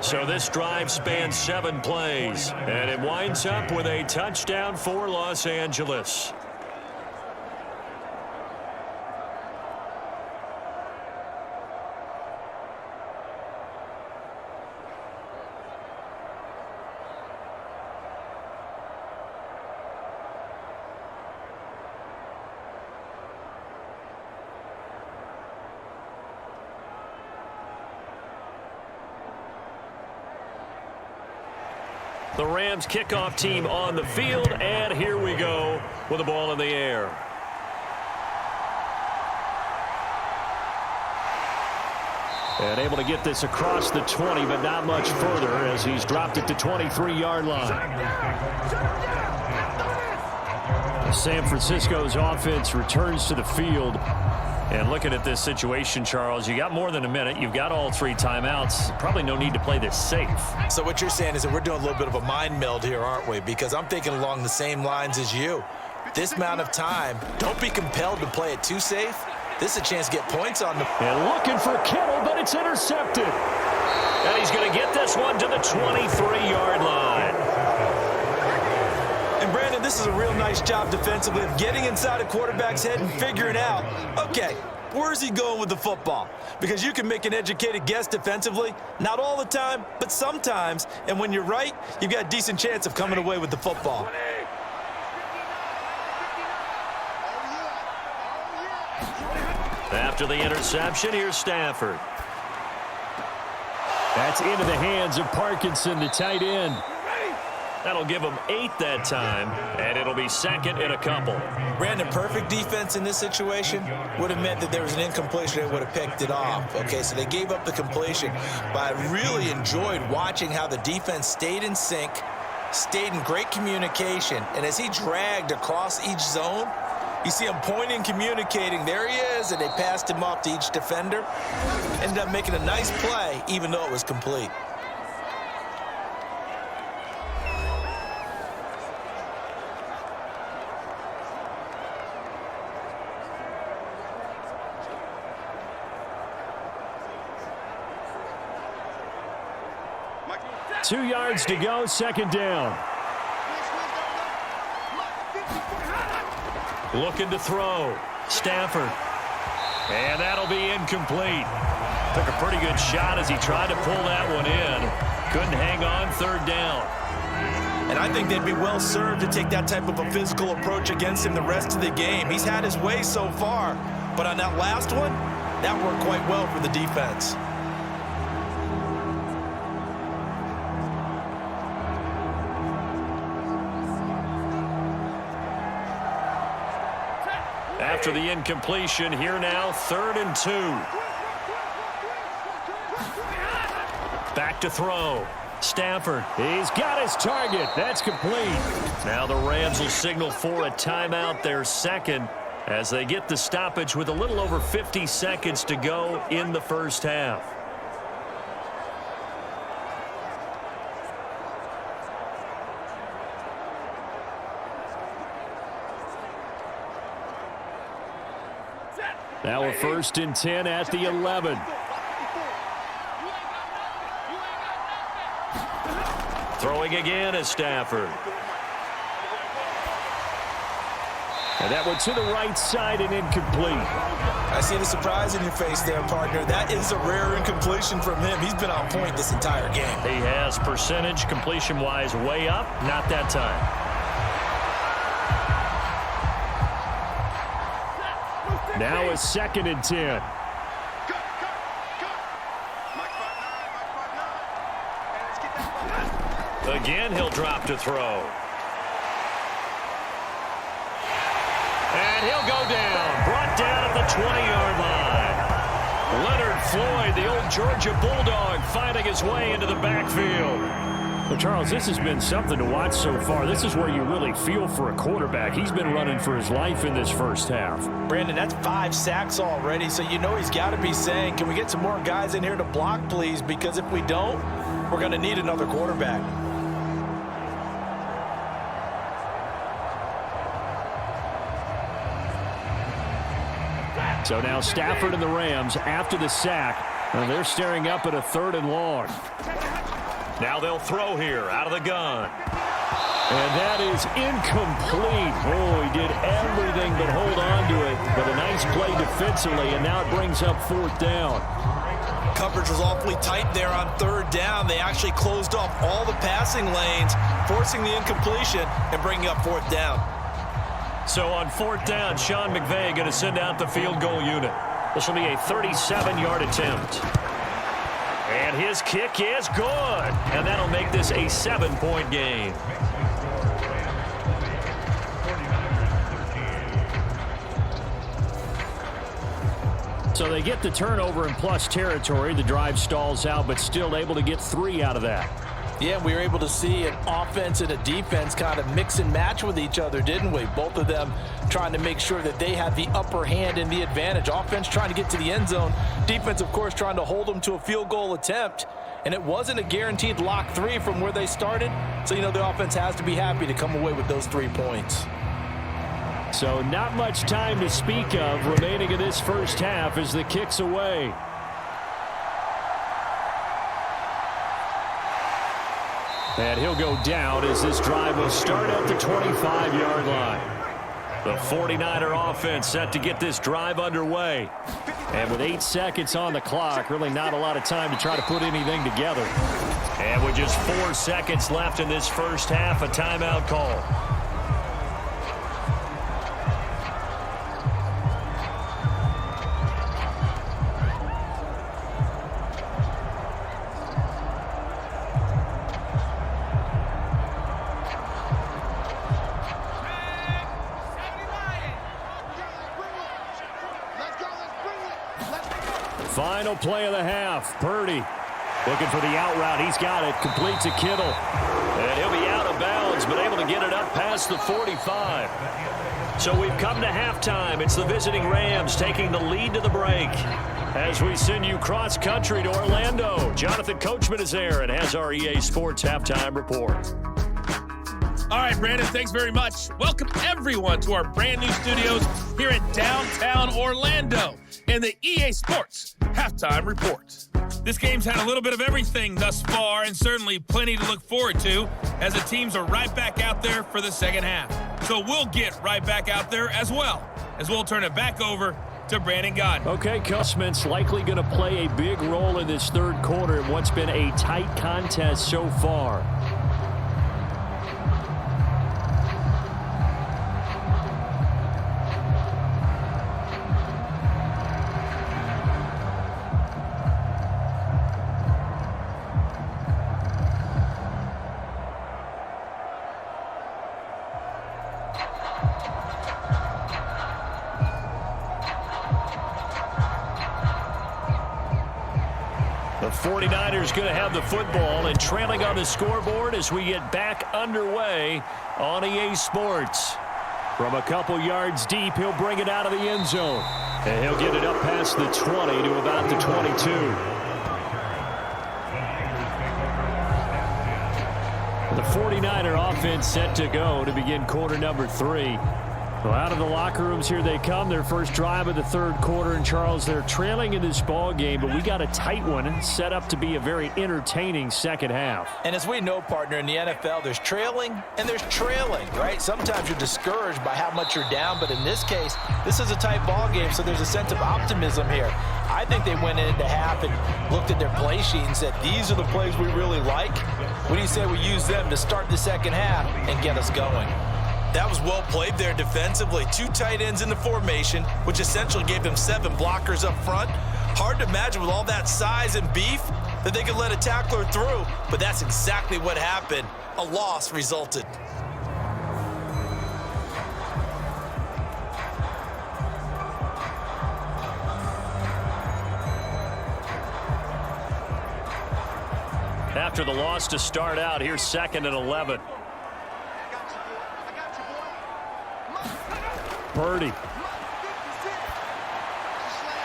So this drive spans 7 plays, and it winds up with a touchdown for Los Angeles. The Rams kickoff team on the field, and here we go with the ball in the air. And able to get this across the 20, but not much further as he's dropped it to 23-yard line. San Francisco's offense returns to the field. And looking at this situation, Charles, you got more than a minute. You've got all 3 timeouts. Probably no need to play this safe. So what you're saying is that we're doing a little bit of a mind meld here, aren't we? Because I'm thinking along the same lines as you. This amount of time, don't be compelled to play it too safe. This is a chance to get points on the... And looking for Kittle, but it's intercepted. And he's going to get this one to the 23-yard line. And Brandon, this is a real nice job defensively of getting inside a quarterback's head and figuring out, okay, where's he going with the football? Because you can make an educated guess defensively, not all the time, but sometimes. And when you're right, you've got a decent chance of coming away with the football. After the interception, here's Stafford. That's into the hands of Parkinson, the tight end. That'll give him 8 that time, and it'll be 2nd and a couple. Brandon, perfect defense in this situation would have meant that there was an incompletion. They would have picked it off. Okay, so they gave up the completion, but I really enjoyed watching how the defense stayed in sync, stayed in great communication, and as he dragged across each zone, you see him pointing, communicating. There he is, and they passed him off to each defender. Ended up making a nice play, even though it was complete. Two yards to go, 2nd down. Looking to throw. Stafford. And that'll be incomplete. Took a pretty good shot as he tried to pull that one in. Couldn't hang on, 3rd down. And I think they'd be well served to take that type of a physical approach against him the rest of the game. He's had his way so far, but on that last one, that worked quite well for the defense. After the incompletion, here now, 3rd and 2. Back to throw. Stafford, he's got his target. That's complete. Now the Rams will signal for a timeout, their 2nd, as they get the stoppage with a little over 50 seconds to go in the first half. Now a 1st and 10 at the 11. Throwing again is Stafford. And that one to the right side and incomplete. I see the surprise in your face there, partner. That is a rare incompletion from him. He's been on point this entire game. He has percentage completion-wise way up. Not that time. Now a 2nd and 10. Again, he'll drop to throw. And he'll go down. Brought down at the 20-yard line. Leonard Floyd, the old Georgia Bulldog, finding his way into the backfield. Well, Charles, this has been something to watch so far. This is where you really feel for a quarterback. He's been running for his life in this first half. Brandon, that's 5 sacks already, so you know he's got to be saying, can we get some more guys in here to block, please? Because if we don't, we're going to need another quarterback. So now Stafford and the Rams, after the sack, they're staring up at a 3rd and long. Now they'll throw here out of the gun. And that is incomplete. Oh, he did everything but hold on to it. But a nice play defensively, and now it brings up 4th down. Coverage was awfully tight there on 3rd down. They actually closed off all the passing lanes, forcing the incompletion and bringing up 4th down. So on 4th down, Sean McVay going to send out the field goal unit. This will be a 37-yard attempt. And his kick is good. And that'll make this a 7-point game. So they get the turnover in plus territory. The drive stalls out, but still able to get 3 out of that. Yeah, we were able to see an offense and a defense kind of mix and match with each other, didn't we? Both of them trying to make sure that they had the upper hand and the advantage. Offense trying to get to the end zone. Defense, of course, trying to hold them to a field goal attempt. And it wasn't a guaranteed lock 3 from where they started. So, you know, the offense has to be happy to come away with those 3 points. So not much time to speak of remaining in this first half as the kick's away. And he'll go down as this drive will start at the 25-yard line. The 49er offense set to get this drive underway. And with 8 seconds on the clock, really not a lot of time to try to put anything together. And with just 4 seconds left in this first half, a timeout call. Final play of the half. Purdy looking for the out route. He's got it. Completes to Kittle. And he'll be out of bounds, but able to get it up past the 45. So we've come to halftime. It's the visiting Rams taking the lead to the break. As we send you cross-country to Orlando, Jonathan Coachman is there and has our EA Sports halftime report. All right, Brandon, thanks very much. Welcome, everyone, to our brand new studios here in downtown Orlando in the EA Sports Halftime Report. This game's had a little bit of everything thus far and certainly plenty to look forward to as the teams are right back out there for the second half. So we'll get right back out there as well as we'll turn it back over to Brandon Godden. Okay, Cussman's likely going to play a big role in this third quarter in what's been a tight contest so far. The 49ers going to have the football and trailing on the scoreboard as we get back underway on EA Sports. From a couple yards deep, he'll bring it out of the end zone. And he'll get it up past the 20 to about the 22. The 49er offense set to go to begin quarter number 3. Well, out of the locker rooms here they come. Their first drive of the third quarter. And, Charles, they're trailing in this ball game, but we got a tight one set up to be a very entertaining second half. And as we know, partner, in the NFL, there's trailing and there's trailing, right? Sometimes you're discouraged by how much you're down, but in this case, this is a tight ball game, so there's a sense of optimism here. I think they went into half and looked at their play sheet and said, these are the plays we really like. What do you say we use them to start the second half and get us going? That was well played there defensively. 2 tight ends in the formation, which essentially gave them 7 blockers up front. Hard to imagine with all that size and beef that they could let a tackler through, but that's exactly what happened. A loss resulted. After the loss to start out, here's 2nd and 11. Purdy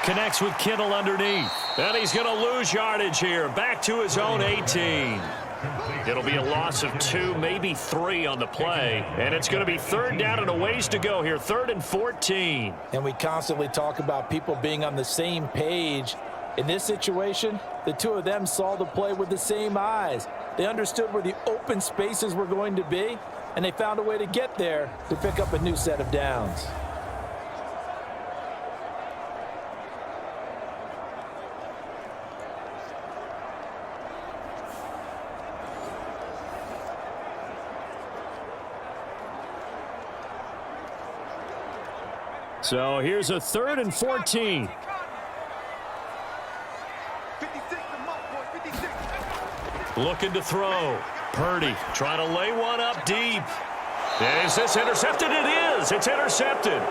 connects with Kittle underneath. And he's going to lose yardage here. Back to his own 18. It'll be a loss of 2, maybe 3 on the play. And it's going to be 3rd down and a ways to go here. 3rd and 14. And we constantly talk about people being on the same page. In this situation, the two of them saw the play with the same eyes. They understood where the open spaces were going to be, and they found a way to get there to pick up a new set of downs. So here's a 3rd and 14. 56 to Mark, boy, 56. Looking to throw. Purdy trying to lay one up deep. Is this intercepted? It is. It's intercepted.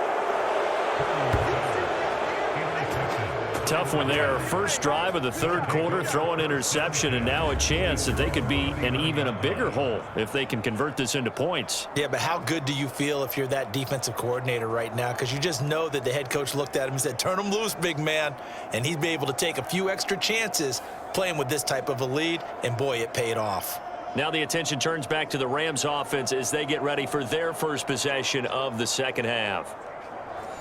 Tough one there. First drive of the third quarter, throw an interception, and now a chance that they could be in even a bigger hole if they can convert this into points. Yeah, but how good do you feel if you're that defensive coordinator right now? Because you just know that the head coach looked at him and said, turn him loose, big man. And he's been able to take a few extra chances playing with this type of a lead, and boy, it paid off. Now the attention turns back to the Rams offense as they get ready for their first possession of the second half.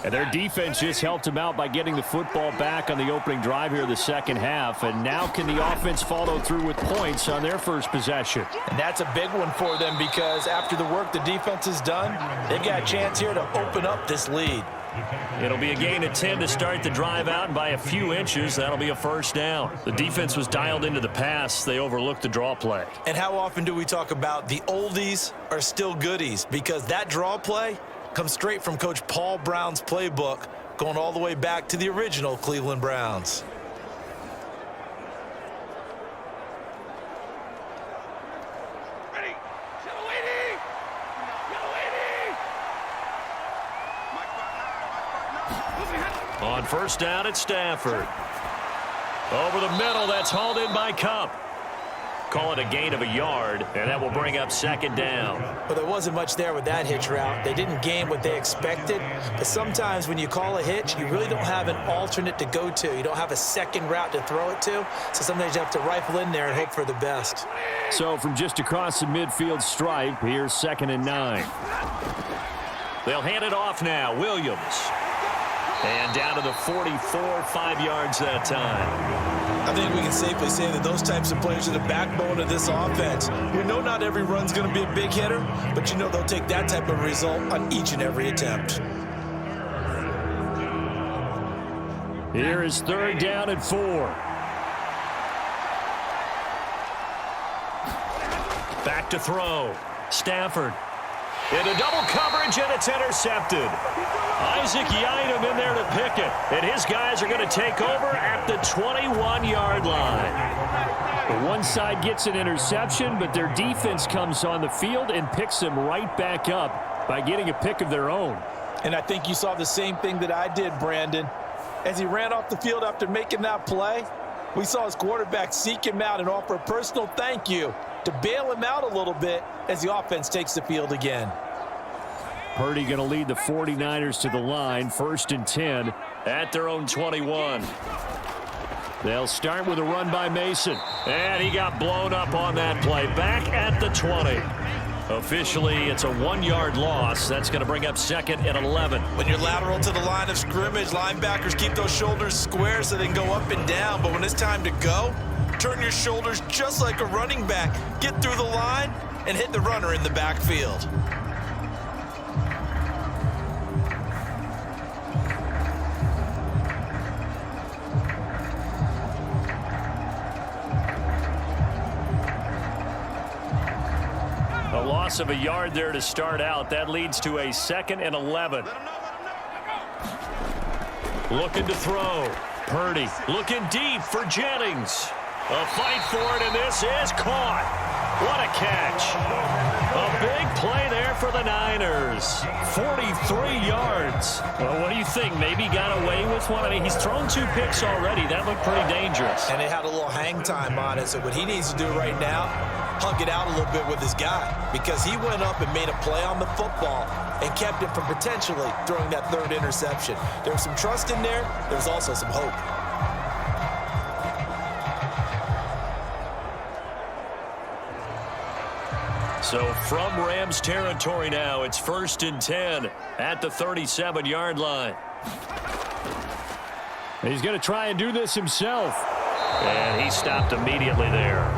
And their defense just helped them out by getting the football back on the opening drive here of the second half. And now can the offense follow through with points on their first possession? And that's a big one for them because after the work the defense has done, they've got a chance here to open up this lead. It'll be a gain of 10 to start the drive out, and by a few inches, that'll be a first down. The defense was dialed into the pass. They overlooked the draw play. And how often do we talk about the oldies are still goodies? Because that draw play comes straight from Coach Paul Brown's playbook, going all the way back to the original Cleveland Browns. On first down, it's Stafford. Over the middle, that's hauled in by Cup. Call it a gain of a yard, and that will bring up second down. Well, there wasn't much there with that hitch route. They didn't gain what they expected. But sometimes when you call a hitch, you really don't have an alternate to go to. You don't have a second route to throw it to. So sometimes you have to rifle in there and hope for the best. So from just across the midfield stripe, here's 2nd and 9. They'll hand it off now. Williams. And down to the 44, 5 yards that time. I think we can safely say that those types of players are the backbone of this offense. We know not every run's going to be a big hitter, but you know they'll take that type of result on each and every attempt. Here is 3rd down and 4. Back to throw. Stafford. Into double coverage, and it's intercepted. Isaac Yiadom in there to pick it. And his guys are going to take over at the 21-yard line. The one side gets an interception, but their defense comes on the field and picks them right back up by getting a pick of their own. And I think you saw the same thing that I did, Brandon. As he ran off the field after making that play, we saw his quarterback seek him out and offer a personal thank you to bail him out a little bit as the offense takes the field again. Purdy going to lead the 49ers to the line, 1st and 10 at their own 21. They'll start with a run by Mason. And he got blown up on that play. Back at the 20. Officially, it's a 1-yard loss. That's going to bring up 2nd and 11. When you're lateral to the line of scrimmage, linebackers keep those shoulders square so they can go up and down. But when it's time to go, turn your shoulders just like a running back. Get through the line and hit the runner in the backfield. A loss of a yard there to start out. That leads to a 2nd and 11. Looking to throw. Purdy looking deep for Jennings. A fight for it, and this is caught. What a catch. A big play there for the Niners. 43 yards. Well, what do you think? Maybe got away with one? I mean, he's thrown 2 picks already. That looked pretty dangerous. And it had a little hang time on it, so what he needs to do right now, hug it out a little bit with his guy, because he went up and made a play on the football and kept him from potentially throwing that 3rd interception. There was some trust in there. There was also some hope. So from Rams territory now, it's 1st and 10 at the 37-yard line. He's going to try and do this himself. And he stopped immediately there.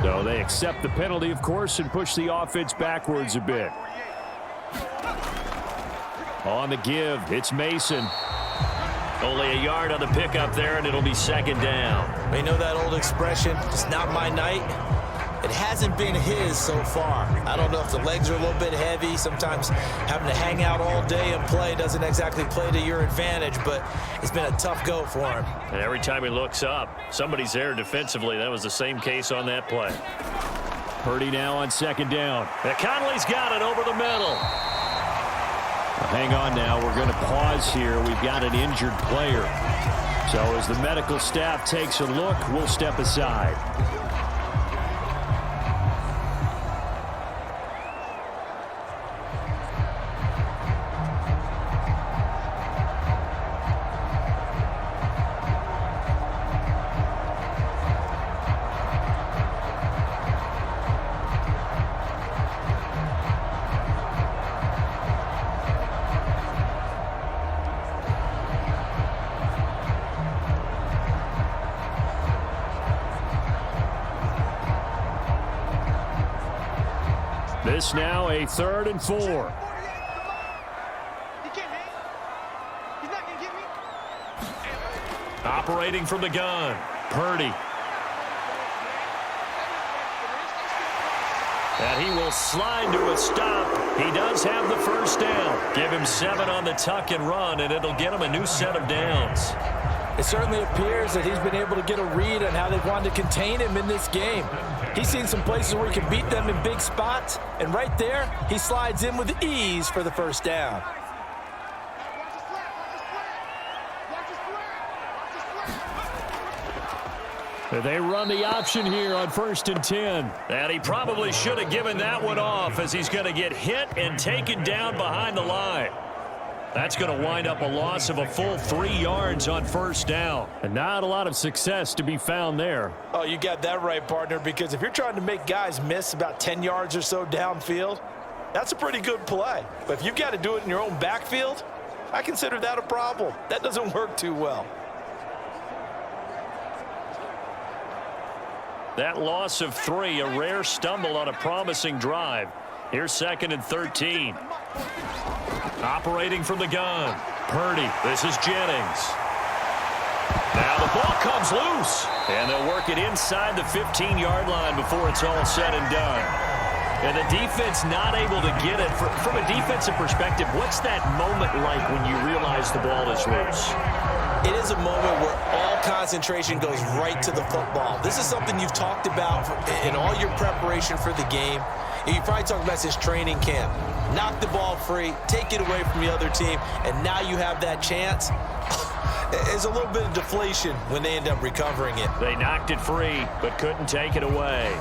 So they accept the penalty, of course, and push the offense backwards a bit. On the give, it's Mason. Only a yard on the pickup there, and it'll be 2nd down. You know that old expression, it's not my night? It hasn't been his so far. I don't know if the legs are a little bit heavy. Sometimes having to hang out all day and play doesn't exactly play to your advantage, but it's been a tough go for him. And every time he looks up, somebody's there defensively. That was the same case on that play. Purdy now on 2nd down. And Conley's got it over the middle. Hang on now. We're going to pause here. We've got an injured player. So as the medical staff takes a look, we'll step aside. This now a 3rd and 4. He can't hang. He's not going to get me. Operating from the gun. Purdy. And he will slide to a stop. He does have the 1st down. Give him 7 on the tuck and run, and it'll get him a new set of downs. It certainly appears that he's been able to get a read on how they've wanted to contain him in this game. He's seen some places where he can beat them in big spots, and right there, he slides in with ease for the 1st down. They run the option here on 1st and 10. And he probably should have given that one off, as he's going to get hit and taken down behind the line. That's going to wind up a loss of a full 3 yards on 1st down. And not a lot of success to be found there. Oh, you got that right, partner, because if you're trying to make guys miss about 10 yards or so downfield, that's a pretty good play. But if you've got to do it in your own backfield, I consider that a problem. That doesn't work too well. That loss of 3, a rare stumble on a promising drive. Here's 2nd and 13. Operating from the gun. Purdy. This is Jennings. Now the ball comes loose. And they'll work it inside the 15-yard line before it's all said and done. And the defense not able to get it. From a defensive perspective, what's that moment like when you realize the ball is loose? It is a moment where all concentration goes right to the football. This is something you've talked about in all your preparation for the game. You probably talked about this training camp. Knock the ball free, take it away from the other team, and now you have that chance. There's a little bit of deflation when they end up recovering it. They knocked it free, but couldn't take it away.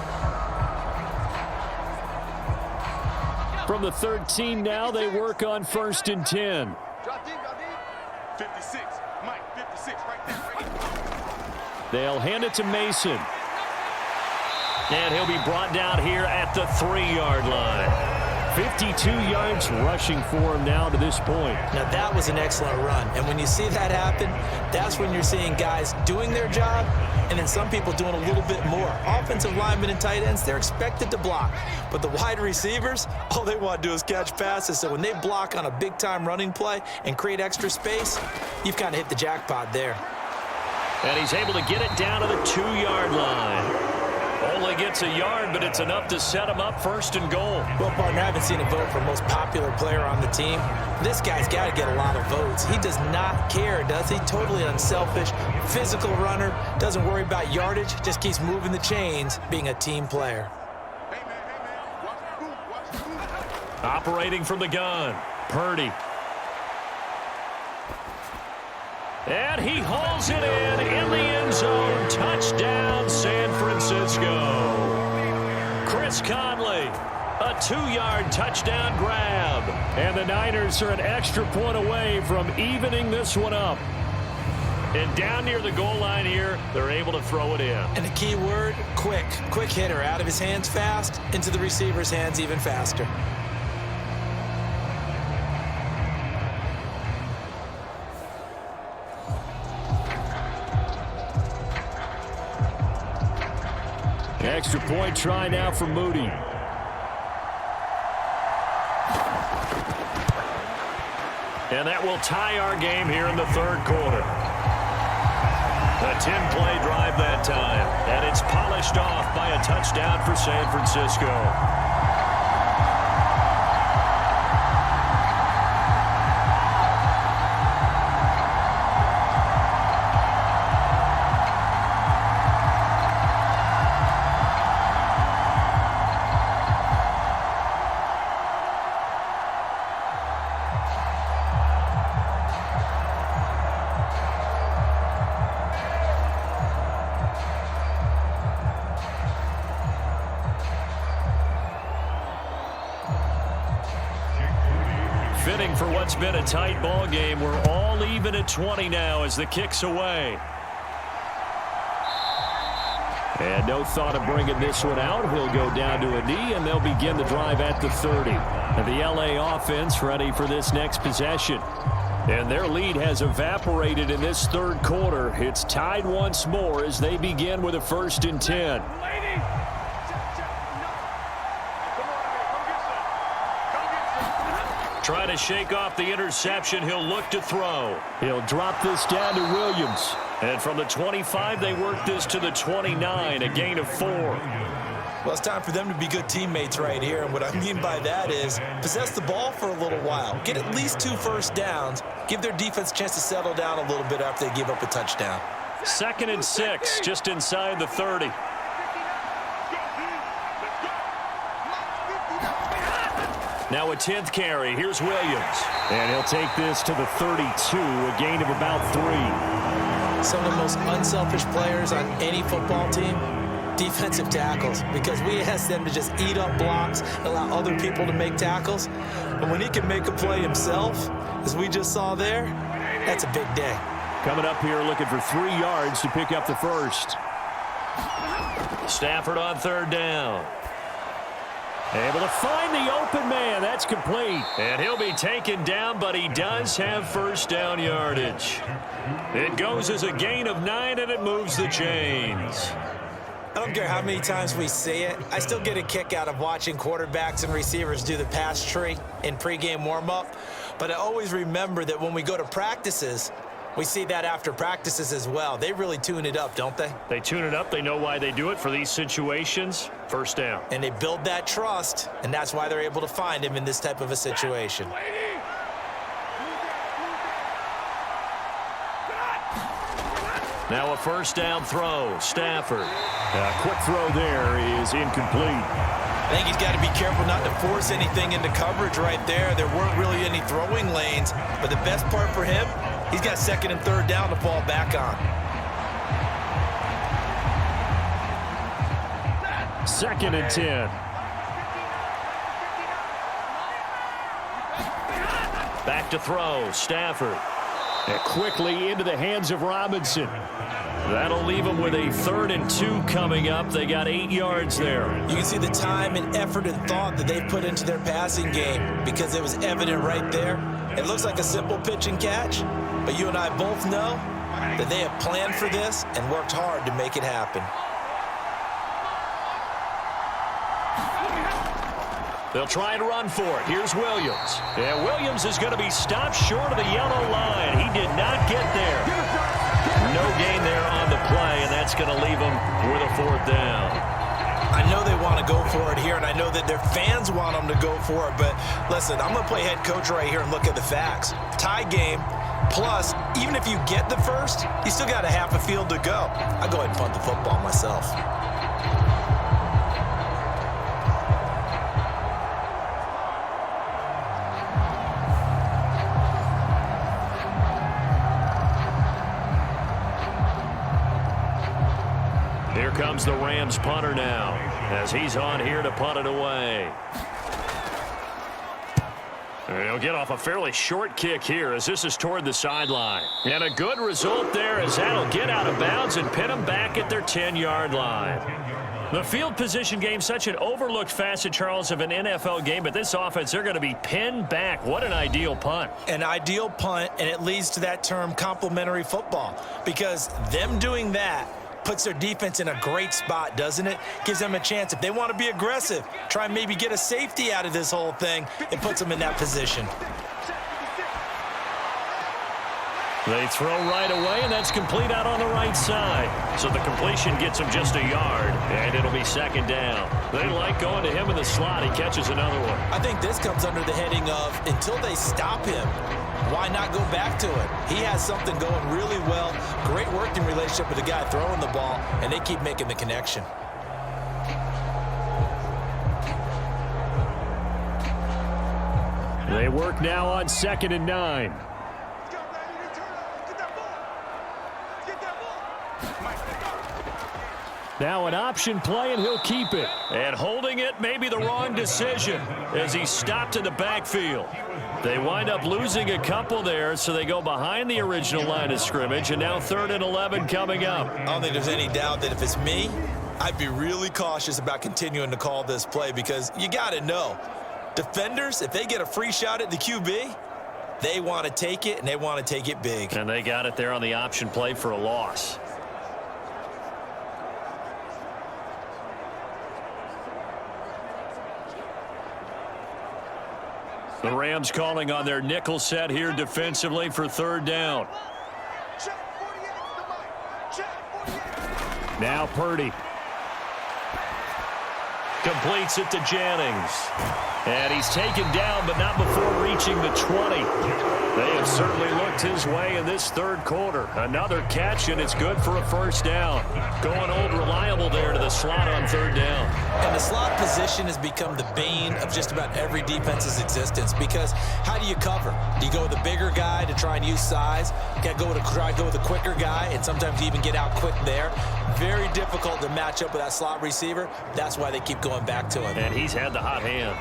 From the 13 now, they work on 1st and 10. Drop deep, 56. Mike. 6 right there. Right. They'll hand it to Mason. And he'll be brought down here at the 3-yard line. 52 yards rushing for him now to this point. Now, that was an excellent run. And when you see that happen, that's when you're seeing guys doing their job and then some people doing a little bit more. Offensive linemen and tight ends, they're expected to block. But the wide receivers, all they want to do is catch passes. So when they block on a big-time running play and create extra space, you've kind of hit the jackpot there. And he's able to get it down to the 2-yard line. Only gets a yard, but it's enough to set him up 1st and goal. Well, partner, I haven't seen a vote for most popular player on the team. This guy's got to get a lot of votes. He does not care, does he? Totally unselfish, physical runner, doesn't worry about yardage, just keeps moving the chains, being a team player. Hey, man. Watch the move. Watch the move. Operating from the gun, Purdy. And he hauls it in the end zone. Touchdown, San Francisco. Chris Conley, a 2-yard touchdown grab. And the Niners are an extra point away from evening this one up. And down near the goal line here, they're able to throw it in. And the key word, quick. Quick hitter, out of his hands fast, into the receiver's hands even faster. Extra point try now for Moody. And that will tie our game here in the 3rd quarter. A 10-play drive that time. And it's polished off by a touchdown for San Francisco. Fitting for what's been a tight ball game. We're all even at 20 now as the kick's away. And no thought of bringing this one out. He'll go down to a knee, and they'll begin the drive at the 30. And the LA offense ready for this next possession. And their lead has evaporated in this 3rd quarter. It's tied once more as they begin with a 1st and 10. Trying to shake off the interception. He'll look to throw. He'll drop this down to Williams. And from the 25, they work this to the 29, a gain of 4. Well, it's time for them to be good teammates right here. And what I mean by that is possess the ball for a little while. Get at least 2 first downs. Give their defense a chance to settle down a little bit after they give up a touchdown. 2nd and 6, just inside the 30. Now a 10th carry. Here's Williams. And he'll take this to the 32, a gain of about 3. Some of the most unselfish players on any football team, defensive tackles, because we ask them to just eat up blocks, allow other people to make tackles. And when he can make a play himself, as we just saw there, that's a big day. Coming up here looking for 3 yards to pick up the 1st. Stafford on 3rd down. Able to find the open man. That's complete. And he'll be taken down, but he does have 1st down yardage. It goes as a gain of 9, and it moves the chains. I don't care how many times we see it. I still get a kick out of watching quarterbacks and receivers do the pass tree in pregame warm-up. But I always remember that when we go to practices, we see that after practices as well. They really tune it up, don't they? They tune it up. They know why they do it for these situations. 1st down. And they build that trust, and that's why they're able to find him in this type of a situation. Now a 1st down throw. Stafford. Quick throw there is incomplete. I think he's got to be careful not to force anything into coverage right there. There weren't really any throwing lanes, but the best part for him, he's got 2nd and 3rd down to fall back on. 2nd and 10. Back to throw. Stafford. And quickly into the hands of Robinson. That'll leave them with a 3rd and 2 coming up. They got 8 yards there. You can see the time and effort and thought that they put into their passing game because it was evident right there. It looks like a simple pitch and catch, but you and I both know that they have planned for this and worked hard to make it happen. They'll try and run for it. Here's Williams. And Williams is going to be stopped short of the yellow line. He did not get there. No gain there on the play, and that's going to leave them with a 4th down. I know they want to go for it here, and I know that their fans want them to go for it, but listen, I'm going to play head coach right here and look at the facts. Tie game, plus, even if you get the first, you still got a half a field to go. I'll go ahead and punt the football myself. Here comes the Rams punter now as he's on here to punt it away. He'll get off a fairly short kick here as this is toward the sideline. And a good result there as that'll get out of bounds and pin them back at their 10-yard line. The field position game, such an overlooked facet, Charles, of an NFL game, but this offense, they're going to be pinned back. What an ideal punt. An ideal punt, and it leads to that term complementary football, because them doing that puts their defense in a great spot, doesn't it? Gives them a chance. If they want to be aggressive, try and maybe get a safety out of this whole thing, it puts them in that position. They throw right away, and that's complete out on the right side. So the completion gets him just a yard, and it'll be 2nd down. They like going to him in the slot. He catches another one. I think this comes under the heading of until they stop him, why not go back to it? He has something going really well. Great working relationship with the guy throwing the ball, and they keep making the connection. They work now on 2nd and 9. Now an option play, and he'll keep it. And holding it may be the wrong decision as he stopped in the backfield. They wind up losing a couple there, so they go behind the original line of scrimmage, and now 3rd and 11 coming up. I don't think there's any doubt that if it's me, I'd be really cautious about continuing to call this play because you got to know, defenders, if they get a free shot at the QB, they want to take it, and they want to take it big. And they got it there on the option play for a loss. The Rams calling on their nickel set here defensively for 3rd down. Now Purdy. Completes it to Jennings. And he's taken down, but not before reaching the 20. They have certainly looked his way in this 3rd quarter. Another catch, and it's good for a 1st down. Going old reliable there to the slot on 3rd down. And the slot position has become the bane of just about every defense's existence because how do you cover? Do you go with a bigger guy to try and use size? You got to try to go with a quicker guy, and sometimes you even get out quick there. Very difficult to match up with that slot receiver. That's why they keep going back to him. And he's had the hot hand.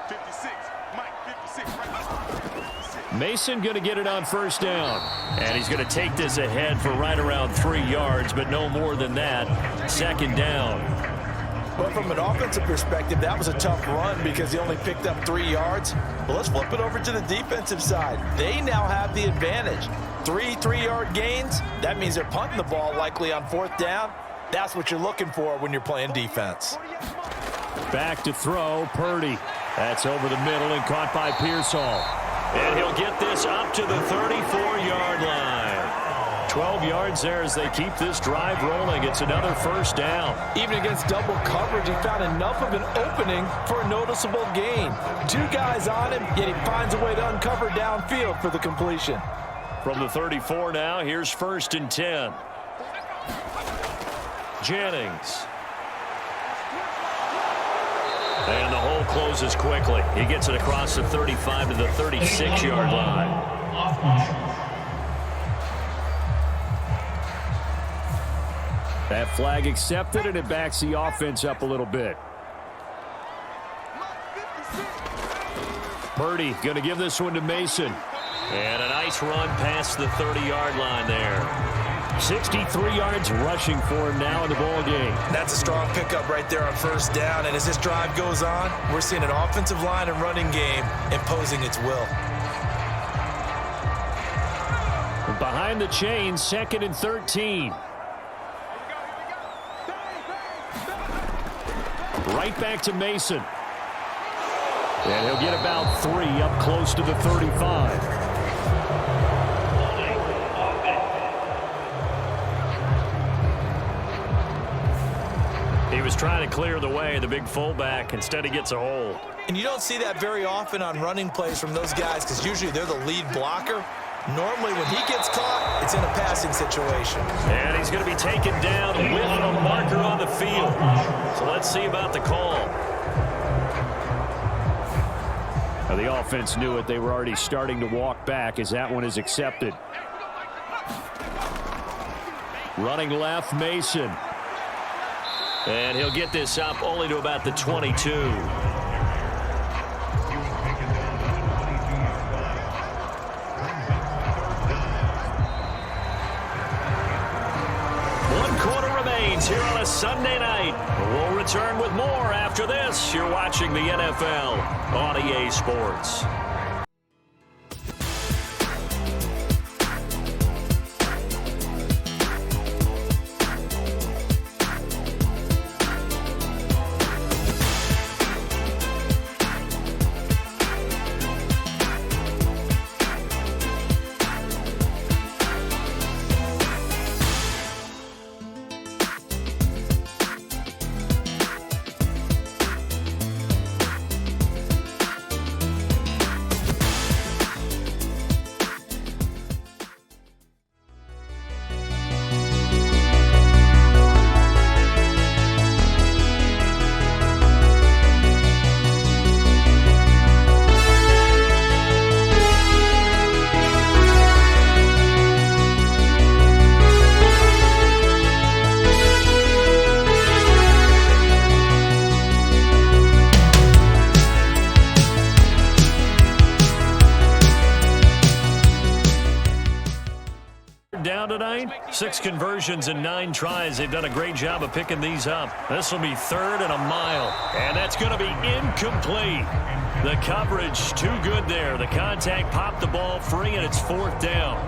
56, Mike, 56, right. Mason going to get it on 1st down. And he's going to take this ahead for right around 3 yards, but no more than that. 2nd down. But from an offensive perspective, that was a tough run because he only picked up 3 yards. But let's flip it over to the defensive side. They now have the advantage. 3-3-yard gains, that means they're punting the ball likely on 4th down. That's what you're looking for when you're playing defense. Back to throw, Purdy. That's over the middle and caught by Pearsall. And he'll get this up to the 34-yard line. 12 yards there as they keep this drive rolling. It's another 1st down. Even against double coverage, he found enough of an opening for a noticeable gain. 2 guys on him, yet he finds a way to uncover downfield for the completion. From the 34 now, here's 1st and 10. Jennings. And the hole closes quickly. He gets it across the 35 to the 36-yard line. That flag accepted, and it backs the offense up a little bit. Purdy going to give this one to Mason. And a nice run past the 30-yard line there. 63 yards rushing for him now in the ball game. That's a strong pickup right there on first down. And as this drive goes on, we're seeing an offensive line and running game imposing its will. Behind the chains, 2nd and 13. Right back to Mason. And he'll get about 3 up close to the 35. He was trying to clear the way, the big fullback. Instead, he gets a hold. And you don't see that very often on running plays from those guys because usually they're the lead blocker. Normally, when he gets caught, it's in a passing situation. And he's going to be taken down with a marker on the field. So let's see about the call. Now, the offense knew it. They were already starting to walk back as that one is accepted. Running left, Mason. And he'll get this up only to about the 22. Here on a Sunday night. We'll return with more after this. You're watching the NFL on EA Sports. Down tonight, 6 conversions and 9 tries. They've done a great job of picking these up. This will be 3rd and a mile, and that's going to be incomplete. The coverage too good there. The contact popped the ball free, and it's 4th down.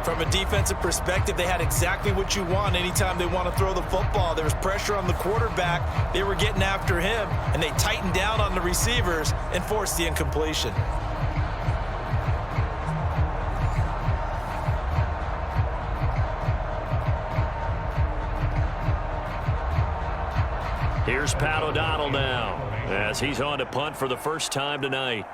From a defensive perspective, they had exactly what you want anytime they want to throw the football. There was pressure on the quarterback. They were getting after him, and they tightened down on the receivers and forced the incompletion. Here's Pat O'Donnell now as he's on to punt for the first time tonight.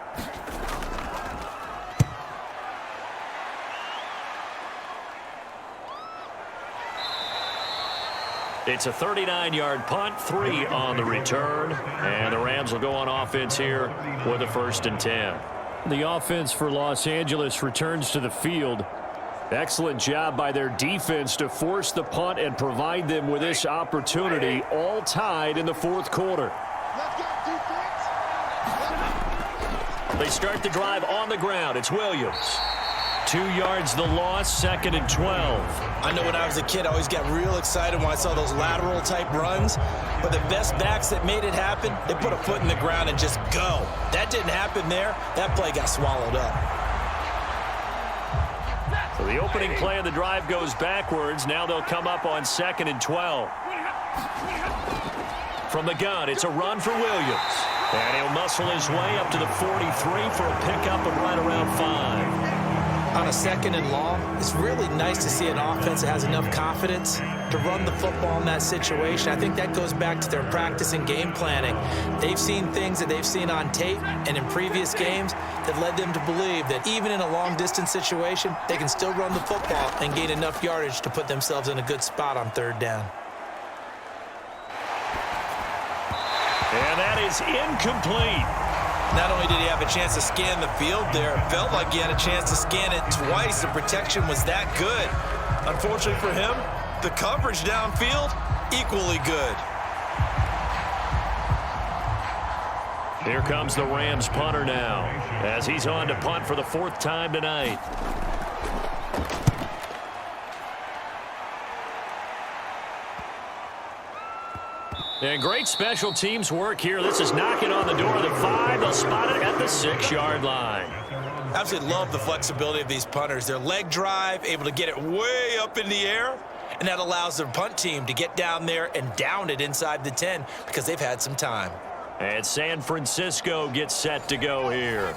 It's a 39-yard punt, 3 on the return, and the Rams will go on offense here with a 1st and 10. The offense for Los Angeles returns to the field. Excellent job by their defense to force the punt and provide them with this opportunity, all tied in the 4th quarter. They start the drive on the ground. It's Williams. 2 yards the loss, 2nd and 12. I know when I was a kid, I always got real excited when I saw those lateral type runs. But the best backs that made it happen, they put a foot in the ground and just go. That didn't happen there. That play got swallowed up. So the opening play of the drive goes backwards. Now they'll come up on 2nd and 12. From the gun, it's a run for Williams. And he'll muscle his way up to the 43 for a pickup of right around 5. On a 2nd and long, it's really nice to see an offense that has enough confidence to run the football in that situation. I think that goes back to their practice and game planning. They've seen things that they've seen on tape and in previous games that led them to believe that even in a long-distance situation, they can still run the football and gain enough yardage to put themselves in a good spot on 3rd down. And that is incomplete. Not only did he have a chance to scan the field there, it felt like he had a chance to scan it twice. The protection was that good. Unfortunately for him, the coverage downfield, equally good. Here comes the Rams punter now, as he's on to punt for the 4th time tonight. And great special teams work here. This is knocking on the door of the 5. They'll spot it at the 6-yard line. Absolutely love the flexibility of these punters. Their leg drive, able to get it way up in the air, and that allows their punt team to get down there and down it inside the 10 because they've had some time. And San Francisco gets set to go here.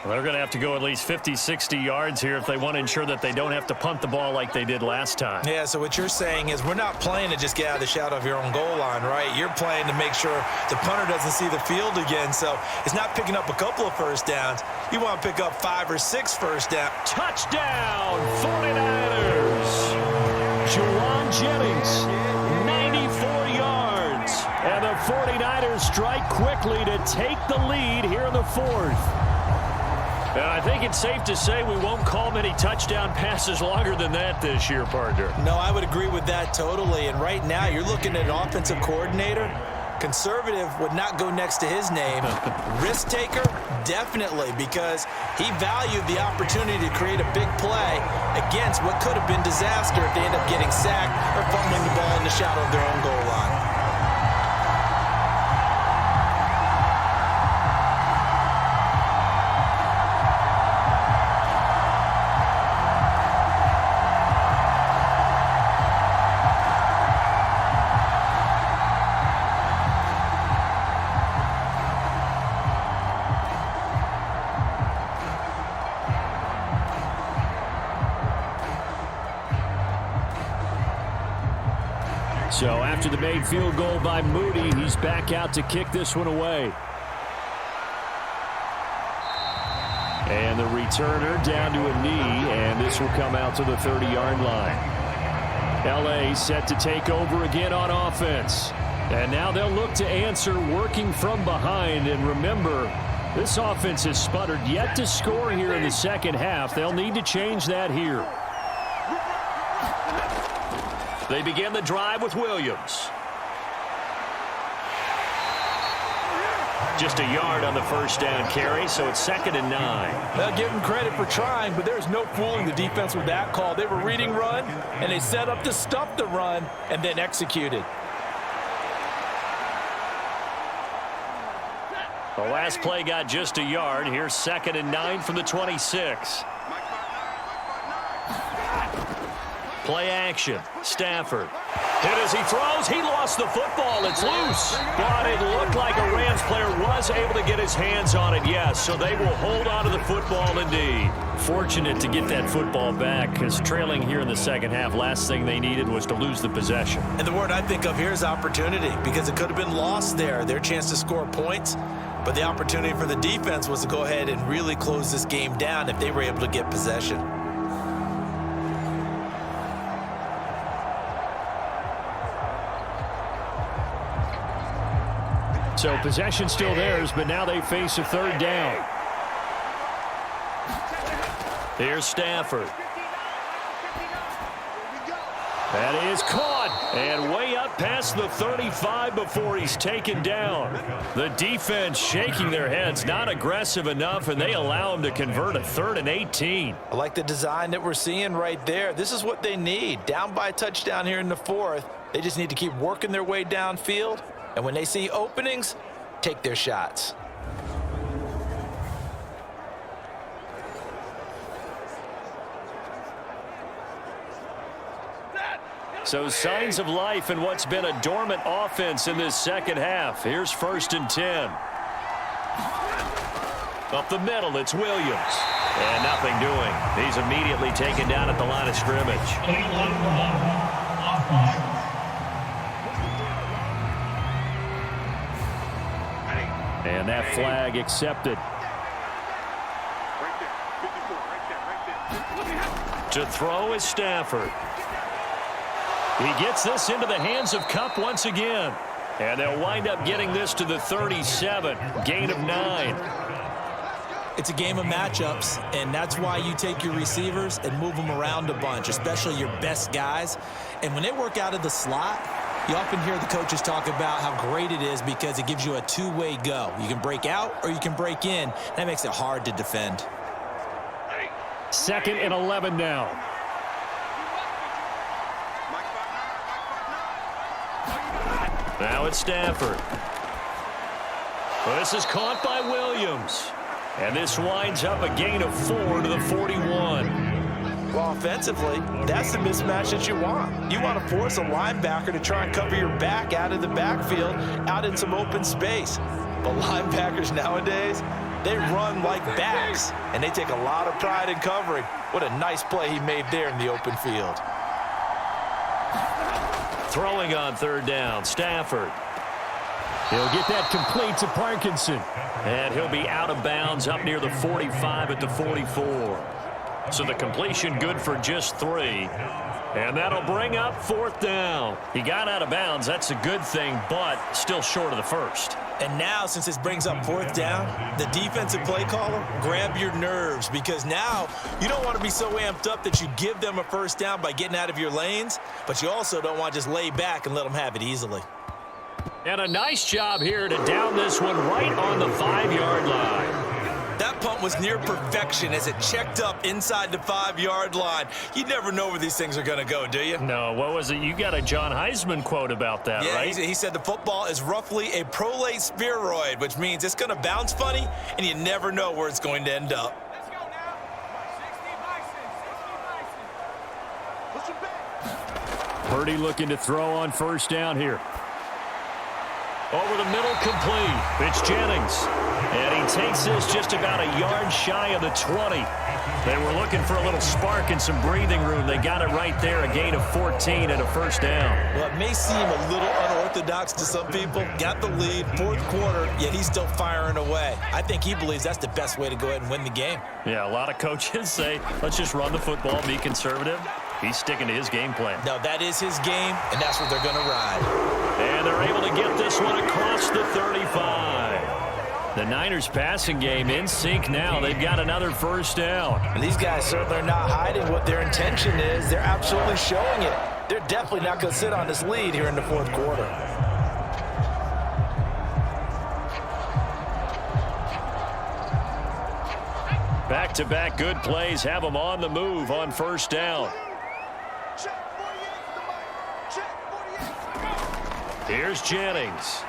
Well, they're going to have to go at least 50, 60 yards here if they want to ensure that they don't have to punt the ball like they did last time. Yeah, so what you're saying is we're not playing to just get out of the shadow of your own goal line, right? You're playing to make sure the punter doesn't see the field again. So it's not picking up a couple of first downs. You want to pick up 5 or 6 first downs. Touchdown, 49ers. Juwan Jennings, 94 yards. And the 49ers strike quickly to take the lead here in the 4th. And I think it's safe to say we won't call many touchdown passes longer than that this year, partner. No, I would agree with that totally. And right now, you're looking at an offensive coordinator. Conservative would not go next to his name. Risk taker, definitely, because he valued the opportunity to create a big play against what could have been disaster if they end up getting sacked or fumbling the ball in the shadow of their own goal line. So after the made field goal by Moody, he's back out to kick this one away. And the returner down to a knee, and this will come out to the 30-yard line. L.A. set to take over again on offense. And now they'll look to answer working from behind. And remember, this offense has sputtered yet to score here in the second half. They'll need to change that here. They begin the drive with Williams. Just a yard on the first down carry, so it's 2nd and 9. Well, give them credit for trying, but there's no fooling the defense with that call. They were reading run, and they set up to stuff the run and then executed. The last play got just a yard. Here's 2nd and 9 from the 26. Play action. Stafford. Hit as he throws. He lost the football. It's loose. But it looked like a Rams player was able to get his hands on it, yes. So they will hold on to the football indeed. Fortunate to get that football back because trailing here in the second half, last thing they needed was to lose the possession. And the word I think of here is opportunity because it could have been lost there. Their chance to score points. But the opportunity for the defense was to go ahead and really close this game down if they were able to get possession. So possession still theirs, but now they face a 3rd down. Here's Stafford. That is caught and way up past the 35 before he's taken down. The defense shaking their heads, not aggressive enough, and they allow him to convert a 3rd and 18. I like the design that we're seeing right there. This is what they need. Down by a touchdown here in the 4th. They just need to keep working their way downfield. And when they see openings, take their shots. So signs of life in what's been a dormant offense in this second half. Here's 1st and 10. Up the middle, it's Williams. And nothing doing. He's immediately taken down at the line of scrimmage. And that flag accepted. To throw is Stafford. He gets this into the hands of Kupp once again. And they'll wind up getting this to the 37. Gain of 9. It's a game of matchups, and that's why you take your receivers and move them around a bunch, especially your best guys. And when they work out of the slot, You often hear the coaches talk about how great it is because it gives you a two-way go. You can break out or you can break in. That makes it hard to defend. 2nd and 11 now. Now it's Stafford. Well, this is caught by Williams. And this winds up a gain of 4 to the 41. Well, offensively, that's the mismatch that you want. You want to force a linebacker to try and cover your back out of the backfield, out in some open space. But linebackers nowadays, they run like backs, and they take a lot of pride in covering. What a nice play he made there in the open field. Throwing on 3rd down, Stafford. He'll get that complete to Parkinson. And he'll be out of bounds up near the 45 at the 44. So the completion good for just 3. And that'll bring up 4th down. He got out of bounds. That's a good thing, but still short of the 1st. And now, since this brings up 4th down, the defensive play caller, grab your nerves, because now you don't want to be so amped up that you give them a 1st down by getting out of your lanes, but you also don't want to just lay back and let them have it easily. And a nice job here to down this one right on the 5-yard line. That punt was near perfection as it checked up inside the 5-yard line. You never know where these things are going to go, do you? No, what was it? You got a John Heisman quote about that, right? Yeah, he said the football is roughly a prolate spheroid, which means it's going to bounce funny, and you never know where it's going to end up. Let's go now. 60 bison. Purdy looking to throw on 1st down here. Over the middle, complete. It's Jennings. And he takes this just about a yard shy of the 20. They were looking for a little spark and some breathing room. They got it right there, a gain of 14 and a 1st down. Well, it may seem a little unorthodox to some people. Got the lead, 4th quarter, yet he's still firing away. I think he believes that's the best way to go ahead and win the game. Yeah, a lot of coaches say, let's just run the football, be conservative. He's sticking to his game plan. No, that is his game, and that's what they're going to ride. And they're able to get this one across the 35. The Niners passing game in sync now. They've got another 1st down. And these guys certainly are not hiding what their intention is. They're absolutely showing it. They're definitely not going to sit on this lead here in the 4th quarter. Back-to-back good plays have them on the move on 1st down. Here's Jennings.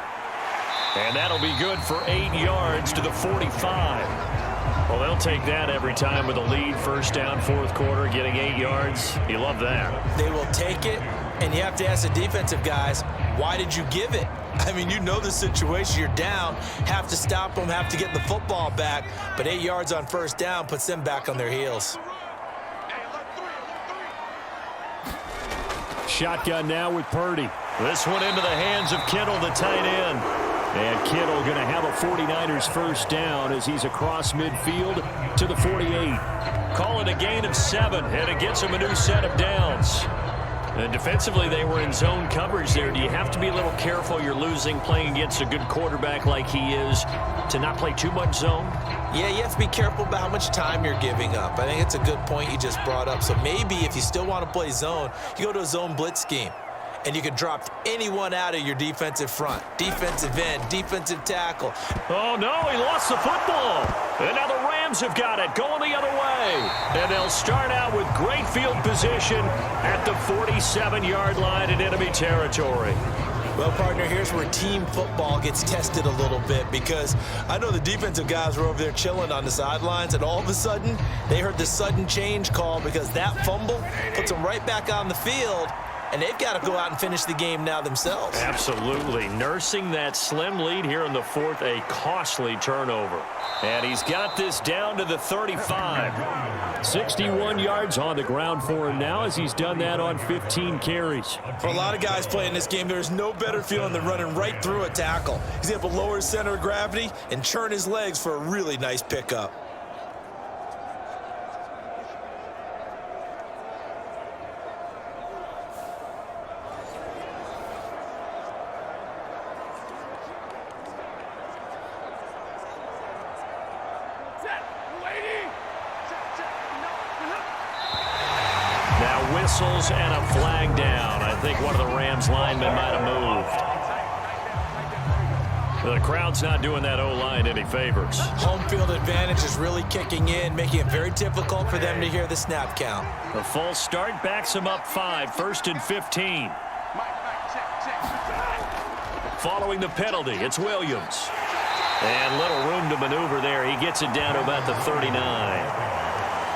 And that'll be good for 8 yards to the 45. Well, they'll take that every time with a lead. 1st down, 4th quarter, getting 8 yards. You love that. They will take it, and you have to ask the defensive guys, why did you give it? I mean, you know the situation. You're down, have to stop them, have to get the football back. But 8 yards on 1st down puts them back on their heels. Shotgun now with Purdy. This one into the hands of Kittle, the tight end. And Kittle going to have a 49ers 1st down as he's across midfield to the 48. Call it a gain of 7, and it gets him a new set of downs. And defensively, they were in zone coverage there. Do you have to be a little careful? You're losing playing against a good quarterback like he is to not play too much zone? Yeah, you have to be careful about how much time you're giving up. I think it's a good point you just brought up. So maybe if you still want to play zone, you go to a zone blitz scheme. And you can drop anyone out of your defensive front. Defensive end, defensive tackle. Oh, no, he lost the football. And now the Rams have got it, going the other way. And they'll start out with great field position at the 47-yard line in enemy territory. Well, partner, here's where team football gets tested a little bit, because I know the defensive guys were over there chilling on the sidelines, and all of a sudden, they heard the sudden change call because that fumble puts them right back on the field. And they've got to go out and finish the game now themselves. Absolutely. Nursing that slim lead here in the 4th, a costly turnover. And he's got this down to the 35. 61 yards on the ground for him now as he's done that on 15 carries. For a lot of guys playing this game, there's no better feeling than running right through a tackle. He's able to lower his center of gravity and churn his legs for a really nice pickup. Whistles and a flag down. I think one of the Rams linemen might have moved. The crowd's not doing that O-line any favors. Home field advantage is really kicking in, making it very difficult for them to hear the snap count. The false start backs them up 5, 1st and 15. Following the penalty, it's Williams. And little room to maneuver there. He gets it down to about the 39.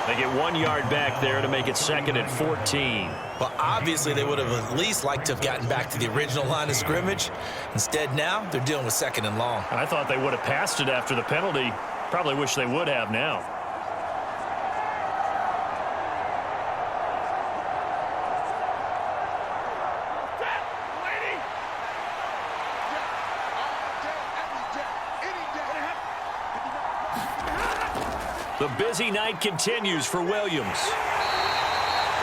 They get 1 yard back there to make it 2nd and 14. Well, obviously, they would have at least liked to have gotten back to the original line of scrimmage. Instead, now they're dealing with 2nd and long. I thought they would have passed it after the penalty. Probably wish they would have now. The busy night continues for Williams.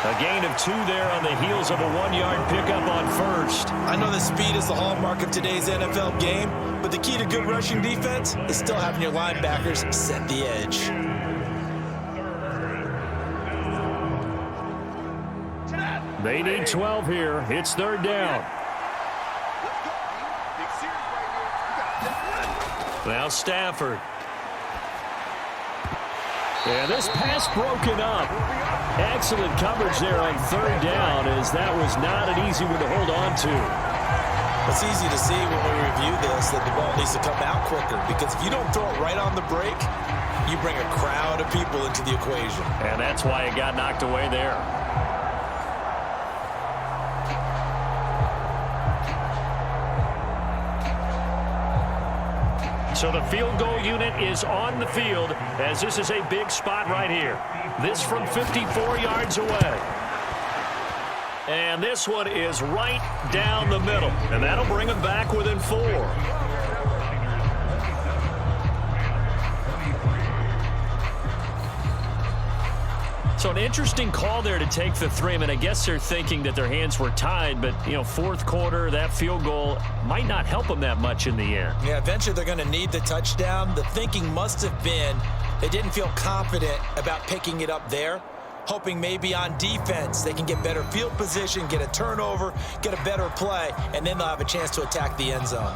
A gain of 2 there on the heels of a 1 yard pickup on first. I know that speed is the hallmark of today's NFL game, but the key to good rushing defense is still having your linebackers set the edge. They need 12 here. It's 3rd down. Now Stafford. And this pass broken up. Excellent coverage there on 3rd down, as that was not an easy one to hold on to. It's easy to see when we review this that the ball needs to come out quicker, because if you don't throw it right on the break, you bring a crowd of people into the equation. And that's why it got knocked away there. So the field goal unit is on the field, as this is a big spot right here. This from 54 yards away. And this one is right down the middle. And that'll bring them back within 4. So an interesting call there to take the 3. I mean, I guess they're thinking that their hands were tied, but, you know, 4th quarter, that field goal might not help them that much in the end. Yeah, eventually they're going to need the touchdown. The thinking must have been they didn't feel confident about picking it up there, hoping maybe on defense they can get better field position, get a turnover, get a better play, and then they'll have a chance to attack the end zone.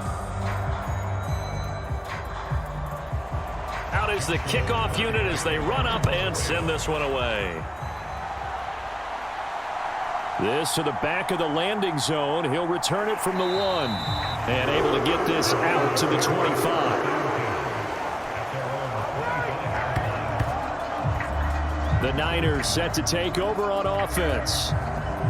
Out is the kickoff unit as they run up and send this one away. This to the back of the landing zone. He'll return it from the 1 and able to get this out to the 25. The Niners set to take over on offense.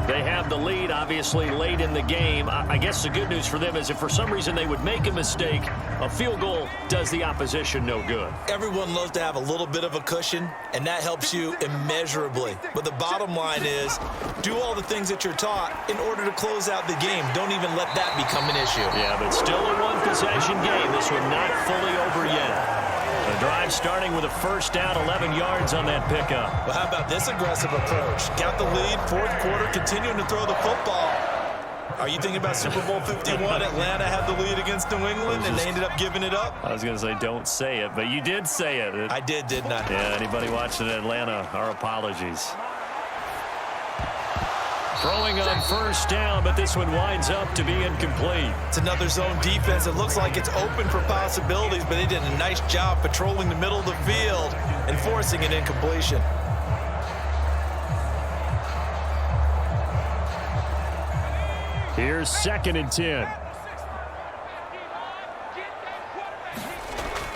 They have the lead, obviously, late in the game. I guess the good news for them is if for some reason they would make a mistake, a field goal does the opposition no good. Everyone loves to have a little bit of a cushion, and that helps you immeasurably. But the bottom line is, do all the things that you're taught in order to close out the game. Don't even let that become an issue. Yeah, but still a one-possession game. This one not fully over yet. The drive starting with a 1st down, 11 yards on that pickup. Well, how about this aggressive approach? Got the lead, 4th quarter, continuing to throw the football. Are you thinking about Super Bowl 51? Atlanta had the lead against New England, and they ended up giving it up? I was going to say don't say it, but you did say it. I did, didn't I? Yeah, anybody watching Atlanta, our apologies. Throwing on 1st down, but this one winds up to be incomplete. It's another zone defense. It looks like it's open for possibilities, but they did a nice job patrolling the middle of the field and forcing an incompletion. Here's 2nd and 10.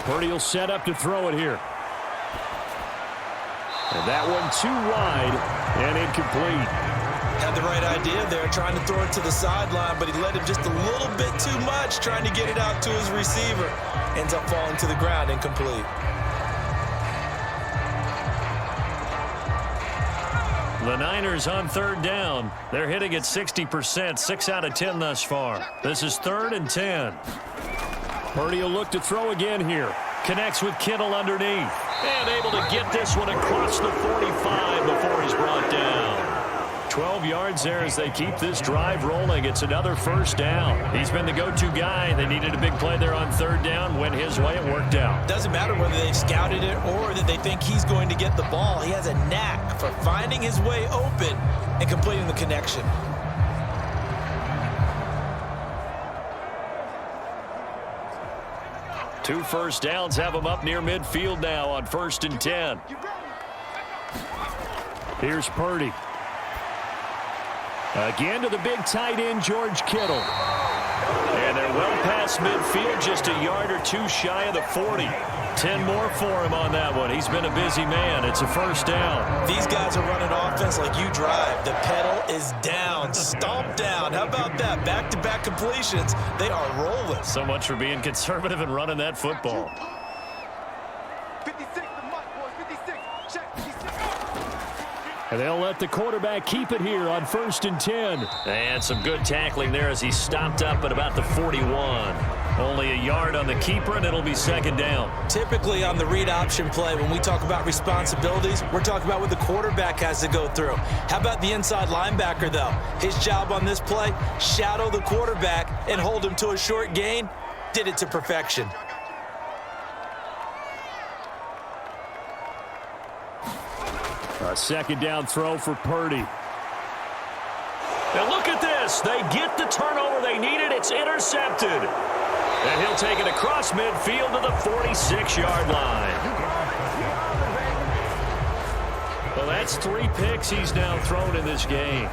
Purdy will set up to throw it here. And that one too wide and incomplete. Had the right idea there, trying to throw it to the sideline, but he let him just a little bit too much, trying to get it out to his receiver. Ends up falling to the ground, incomplete. The Niners on 3rd down. They're hitting at 60%, 6 out of 10 thus far. This is 3rd and 10. Purdy will look to throw again here. Connects with Kittle underneath. And able to get this one across the 45 before he's brought down. 12 yards there as they keep this drive rolling. It's another 1st down. He's been the go-to guy. They needed a big play there on 3rd down. Went his way. It worked out. Doesn't matter whether they've scouted it or that they think he's going to get the ball. He has a knack for finding his way open and completing the connection. 2 first downs have them up near midfield now on 1st and 10. Here's Purdy. Again to the big tight end, George Kittle. And they're well past midfield, just a yard or two shy of the 40. 10 more for him on that one. He's been a busy man. It's a first down. These guys are running offense like you drive. The pedal is down, stomped down. How about that? Back-to-back completions. They are rolling. So much for being conservative and running that football. 56, the mark, boys. 56. Check. 56. And they'll let the quarterback keep it here on 1st and 10. And some good tackling there as he stopped up at about the 41. Only a yard on the keeper, and it'll be 2nd down. Typically on the read option play, when we talk about responsibilities, we're talking about what the quarterback has to go through. How about the inside linebacker, though? His job on this play, shadow the quarterback and hold him to a short gain. Did it to perfection. A 2nd down throw for Purdy. And look at this. They get the turnover they needed. It's intercepted. And he'll take it across midfield to the 46-yard line. Well, that's 3 picks he's now thrown in this game.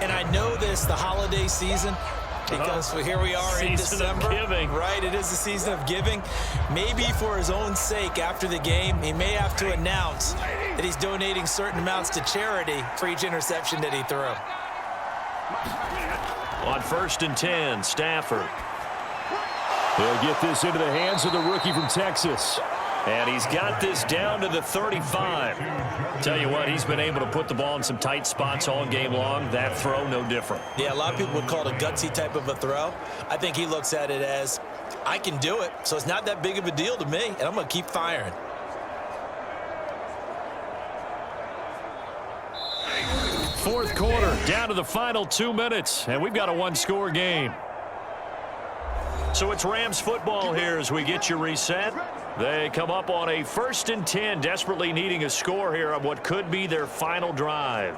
And I know this, the holiday season, because here we are in December. Season of giving. Right, it is the season of giving. Maybe for his own sake after the game, he may have to announce that he's donating certain amounts to charity for each interception that he threw. On 1st and 10, Stafford. He'll get this into the hands of the rookie from Texas. And he's got this down to the 35. Tell you what, he's been able to put the ball in some tight spots all game long. That throw, no different. Yeah, a lot of people would call it a gutsy type of a throw. I think he looks at it as, I can do it, so it's not that big of a deal to me, and I'm going to keep firing. Fourth quarter, down to the final 2 minutes, and we've got a 1-score game. So it's Rams football here as we get you reset. They come up on a 1st and 10, desperately needing a score here on what could be their final drive.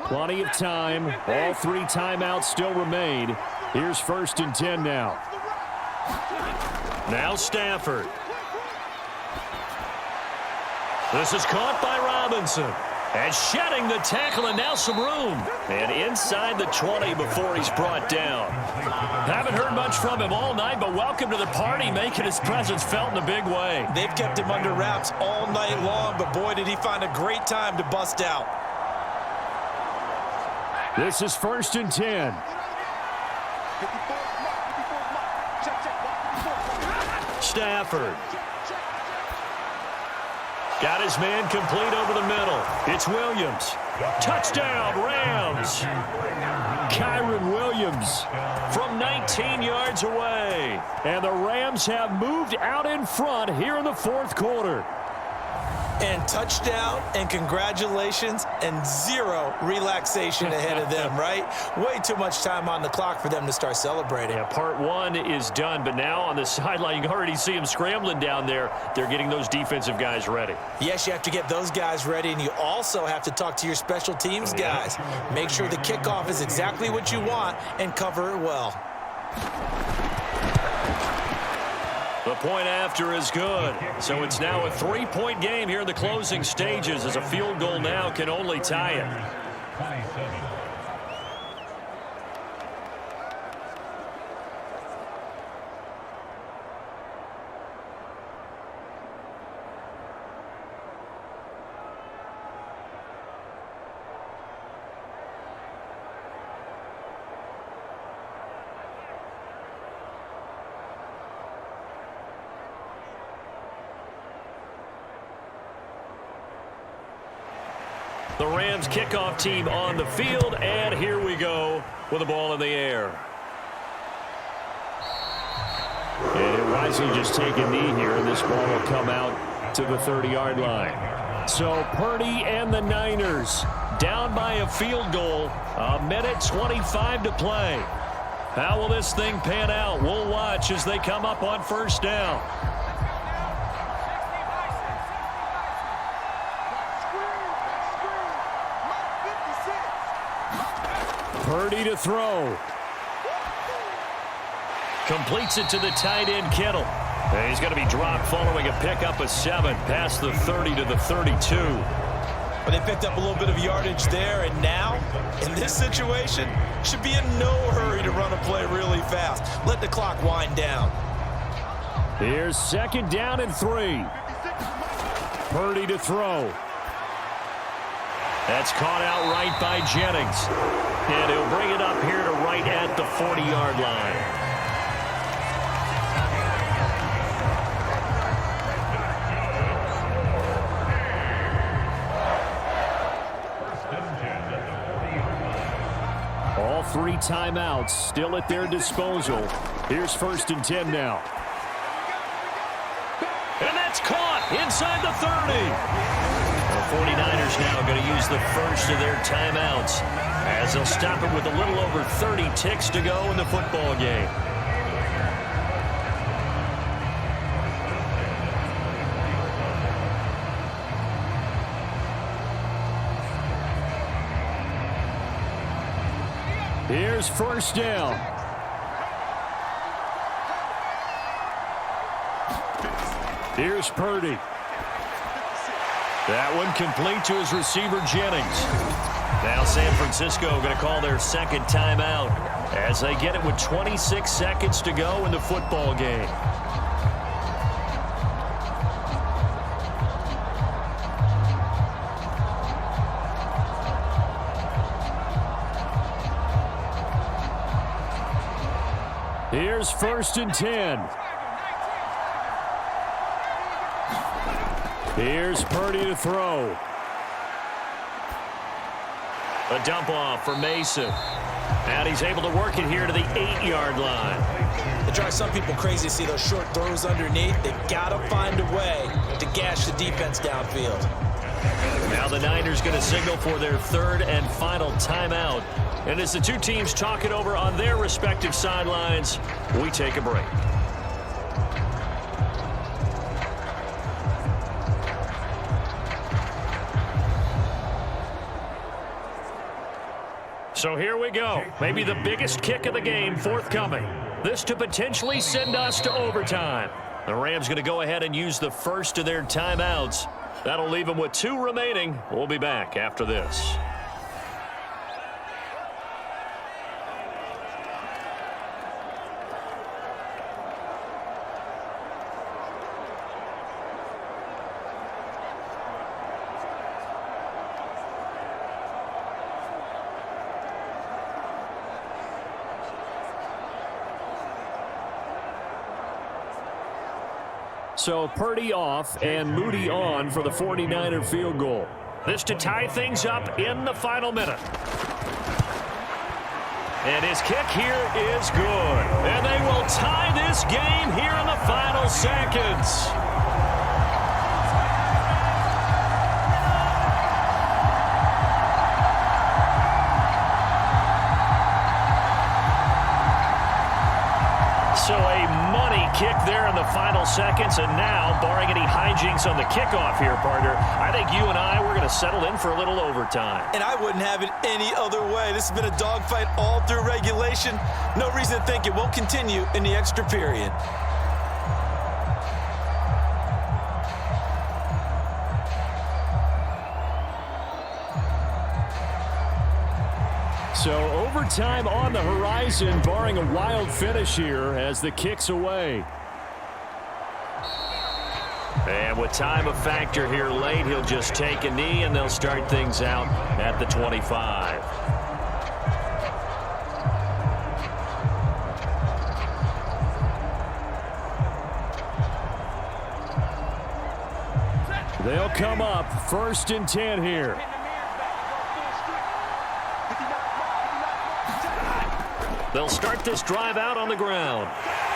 Plenty of time. All 3 timeouts still remain. Here's 1st and 10 now. Now Stafford. This is caught by Robinson. And shedding the tackle, and now some room. And inside the 20 before he's brought down. Haven't heard much from him all night, but welcome to the party, making his presence felt in a big way. They've kept him under wraps all night long, but boy, did he find a great time to bust out. This is 1st and 10. Stafford. Got his man complete over the middle. It's Williams. Touchdown, Rams. Kyron Williams from 19 yards away. And the Rams have moved out in front here in the 4th quarter. And touchdown, and congratulations, and 0 relaxation ahead of them, right? Way too much time on the clock for them to start celebrating. Yeah, part 1 is done, but now on the sideline, you can already see them scrambling down there. They're getting those defensive guys ready. Yes, you have to get those guys ready, and you also have to talk to your special teams guys. Make sure the kickoff is exactly what you want and cover it well. The point after is good. So it's now a 3-point game here in the closing stages as a field goal now can only tie it. The Rams kickoff team on the field, and here we go with the ball in the air. And he'll wisely just take a knee here, and this ball will come out to the 30-yard line. So Purdy and the Niners down by a field goal, 1:25 to play. How will this thing pan out? We'll watch as they come up on 1st down. Purdy to throw. Completes it to the tight end, Kittle. And he's going to be dropped following a pickup of 7 past the 30 to the 32. But they picked up a little bit of yardage there, and now, in this situation, should be in no hurry to run a play really fast. Let the clock wind down. Here's 2nd down and 3. Purdy to throw. That's caught out right by Jennings. And he'll bring it up here to right at the 40-yard line. All 3 timeouts still at their disposal. Here's 1st and 10 now. And that's caught inside the 30. The 49ers now going to use the first of their timeouts as they'll stop it with a little over 30 ticks to go in the football game. Here's 1st down. Here's Purdy. That one complete to his receiver, Jennings. Now San Francisco going to call their 2nd timeout as they get it with 26 seconds to go in the football game. Here's 1st and 10. Here's Purdy to throw. A dump off for Mason. And he's able to work it here to the 8-yard line. It drives some people crazy to see those short throws underneath. They've got to find a way to gash the defense downfield. Now the Niners going to signal for their 3rd and final timeout. And as the 2 teams talk it over on their respective sidelines, we take a break. So here we go. Maybe the biggest kick of the game forthcoming. This to potentially send us to overtime. The Rams going to go ahead and use the first of their timeouts. That'll leave them with 2 remaining. We'll be back after this. So Purdy off and Moody on for the 49er field goal. This to tie things up in the final minute. And his kick here is good. And they will tie this game here in the final seconds. So a money kick there in the final seconds, and now, barring any hijinks on the kickoff here, partner, I think you and I, we're going to settle in for a little overtime. And I wouldn't have it any other way. This has been a dogfight all through regulation. No reason to think it won't continue in the extra period. So overtime on the horizon, barring a wild finish here as the kick's away. And with time a factor here late, he'll just take a knee and they'll start things out at the 25. They'll come up 1st and 10 here. They'll start this drive out on the ground.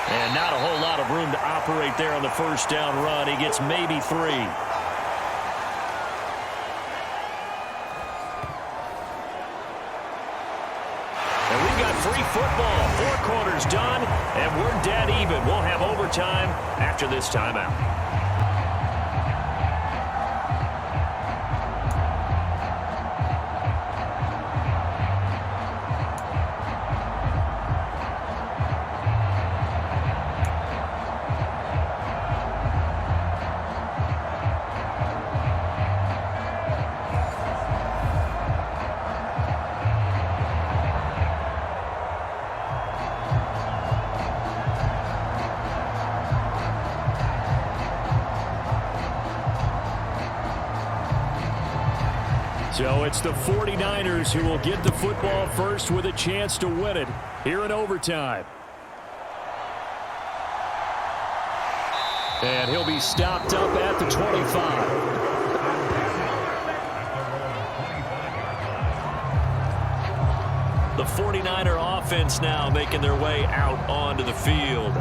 And not a whole lot of room to operate there on the 1st down run. He gets maybe 3. And we've got free football. 4 quarters done, and we're dead even. We'll have overtime after this timeout. So it's the 49ers who will get the football first with a chance to win it here in overtime. And he'll be stopped up at the 25. The 49er offense now making their way out onto the field.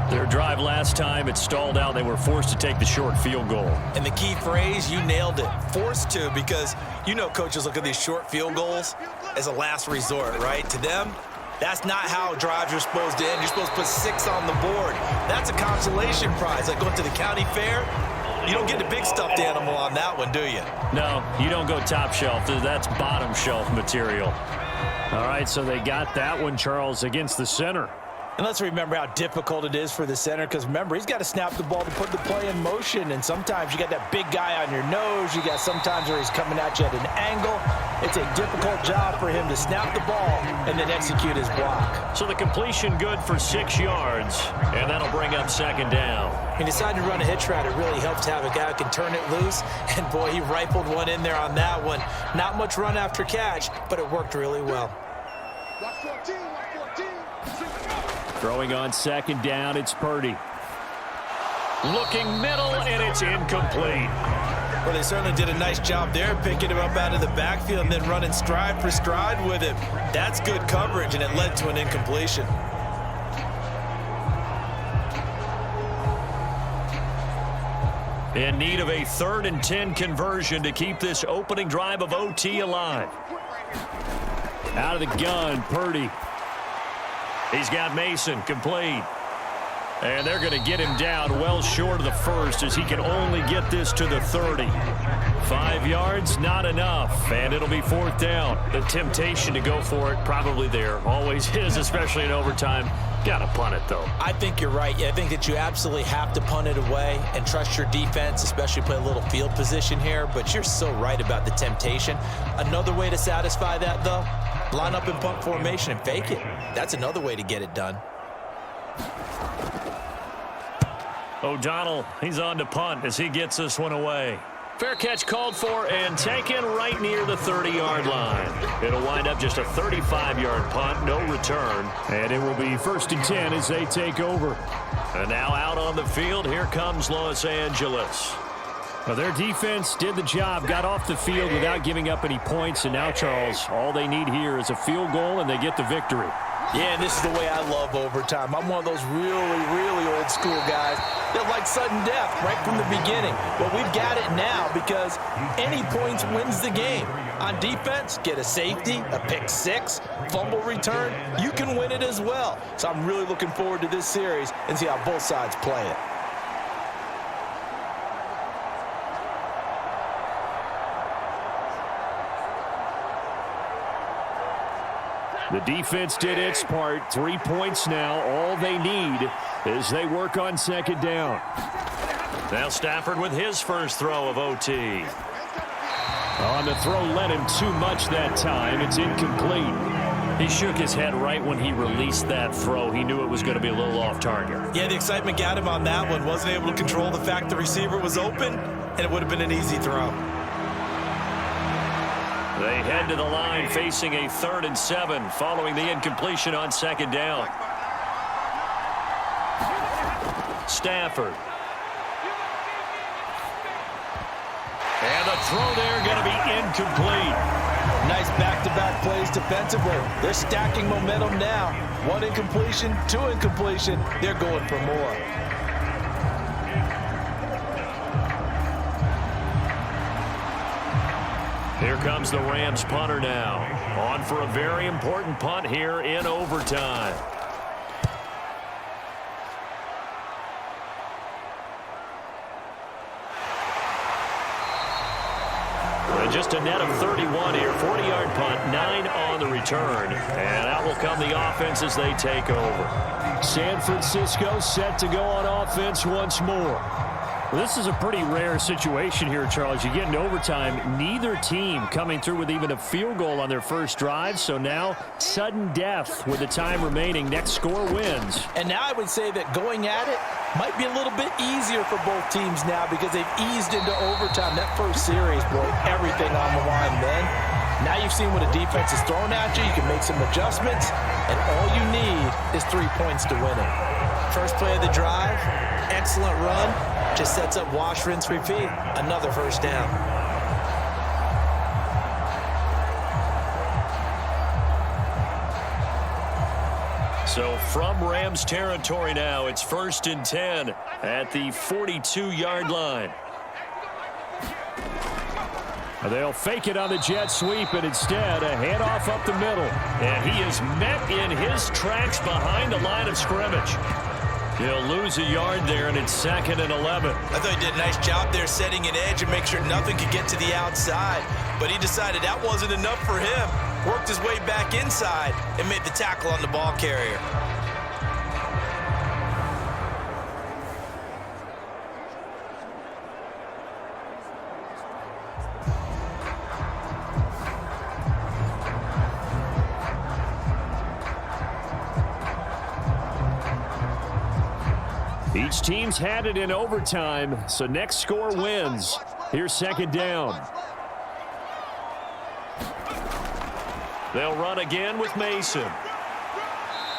Their drive last time, it stalled out. They were forced to take the short field goal. And the key phrase, you nailed it, forced to, because you know coaches look at these short field goals as a last resort, right? To them, that's not how drives are supposed to end. You're supposed to put 6 on the board. That's a consolation prize. Like going to the county fair, you don't get the big stuffed animal on that one, do you? No, you don't go top shelf. That's bottom shelf material. All right, so they got that one, Charles, against the center. And let's remember how difficult it is for the center, because remember, he's got to snap the ball to put the play in motion, and sometimes you got that big guy on your nose. You got sometimes where he's coming at you at an angle. It's a difficult job for him to snap the ball and then execute his block. So the completion good for 6 yards, and that'll bring up second down. He decided to run a hitch route. It really helps to have a guy who can turn it loose, and boy, he rifled one in there on that one. Not much run after catch, but it worked really well. Watch 14, watch 14. Throwing on second down, it's Purdy. Looking middle, and it's incomplete. Well, they certainly did a nice job there, picking him up out of the backfield and then running stride for stride with him. That's good coverage, and it led to an incompletion. In need of a 3rd and 10 conversion to keep this opening drive of OT alive. Out of the gun, Purdy. He's got Mason complete. And they're going to get him down well short of the first as he can only get this to the 30. 5 yards, not enough, and it'll be 4th down. The temptation to go for it probably there. Always is, especially in overtime. Got to punt it, though. I think you're right. I think that you absolutely have to punt it away and trust your defense, especially play a little field position here, but you're so right about the temptation. Another way to satisfy that, though, line up in punt formation and fake it. That's another way to get it done. O'Donnell, he's on to punt as he gets this one away. Fair catch called for and taken right near the 30-yard line. It'll wind up just a 35-yard punt, no return. And it will be 1st and 10 as they take over. And now out on the field, here comes Los Angeles. Well, their defense did the job, got off the field without giving up any points. And now, Charles, all they need here is a field goal and they get the victory. Yeah, and this is the way I love overtime. I'm one of those really, really old school guys that like sudden death right from the beginning. But we've got it now because any points wins the game. On defense, get a safety, a pick 6, fumble return, you can win it as well. So I'm really looking forward to this series and see how both sides play it. The defense did its part. 3 points now. All they need as they work on 2nd down. Now Stafford with his first throw of OT. On the throw led him too much that time. It's incomplete. He shook his head right when he released that throw. He knew it was going to be a little off target. Yeah, the excitement got him on that one. Wasn't able to control the fact the receiver was open, and it would have been an easy throw. They head to the line facing a 3rd and 7 following the incompletion on 2nd down. Stafford. And the throw there going to be incomplete. Nice back-to-back plays defensively. They're stacking momentum now. 1 incompletion, 2 incompletion. They're going for more. Here comes the Rams punter now. On for a very important punt here in overtime. And just a net of 31 here. 40-yard punt, 9 on the return. And out will come the offense as they take over. San Francisco set to go on offense once more. Well, this is a pretty rare situation here, Charles. You get in overtime, neither team coming through with even a field goal on their first drive. So now, sudden death with the time remaining. Next score wins. And now I would say that going at it might be a little bit easier for both teams now because they've eased into overtime. That first series, boy, everything on the line then. Now you've seen what a defense is throwing at you. You can make some adjustments, and all you need is 3 points to win it. First play of the drive, excellent run. Just sets up wash, rinse, repeat. Another first down. So from Rams territory now, it's 1st and 10 at the 42-yard line. They'll fake it on the jet sweep, and instead a handoff up the middle. And he is met in his tracks behind the line of scrimmage. He'll lose a yard there, and it's 2nd and 11. I thought he did a nice job there setting an edge and make sure nothing could get to the outside. But he decided that wasn't enough for him. Worked his way back inside and made the tackle on the ball carrier. Each team's had it in overtime, so next score wins. Here's 2nd down. They'll run again with Mason.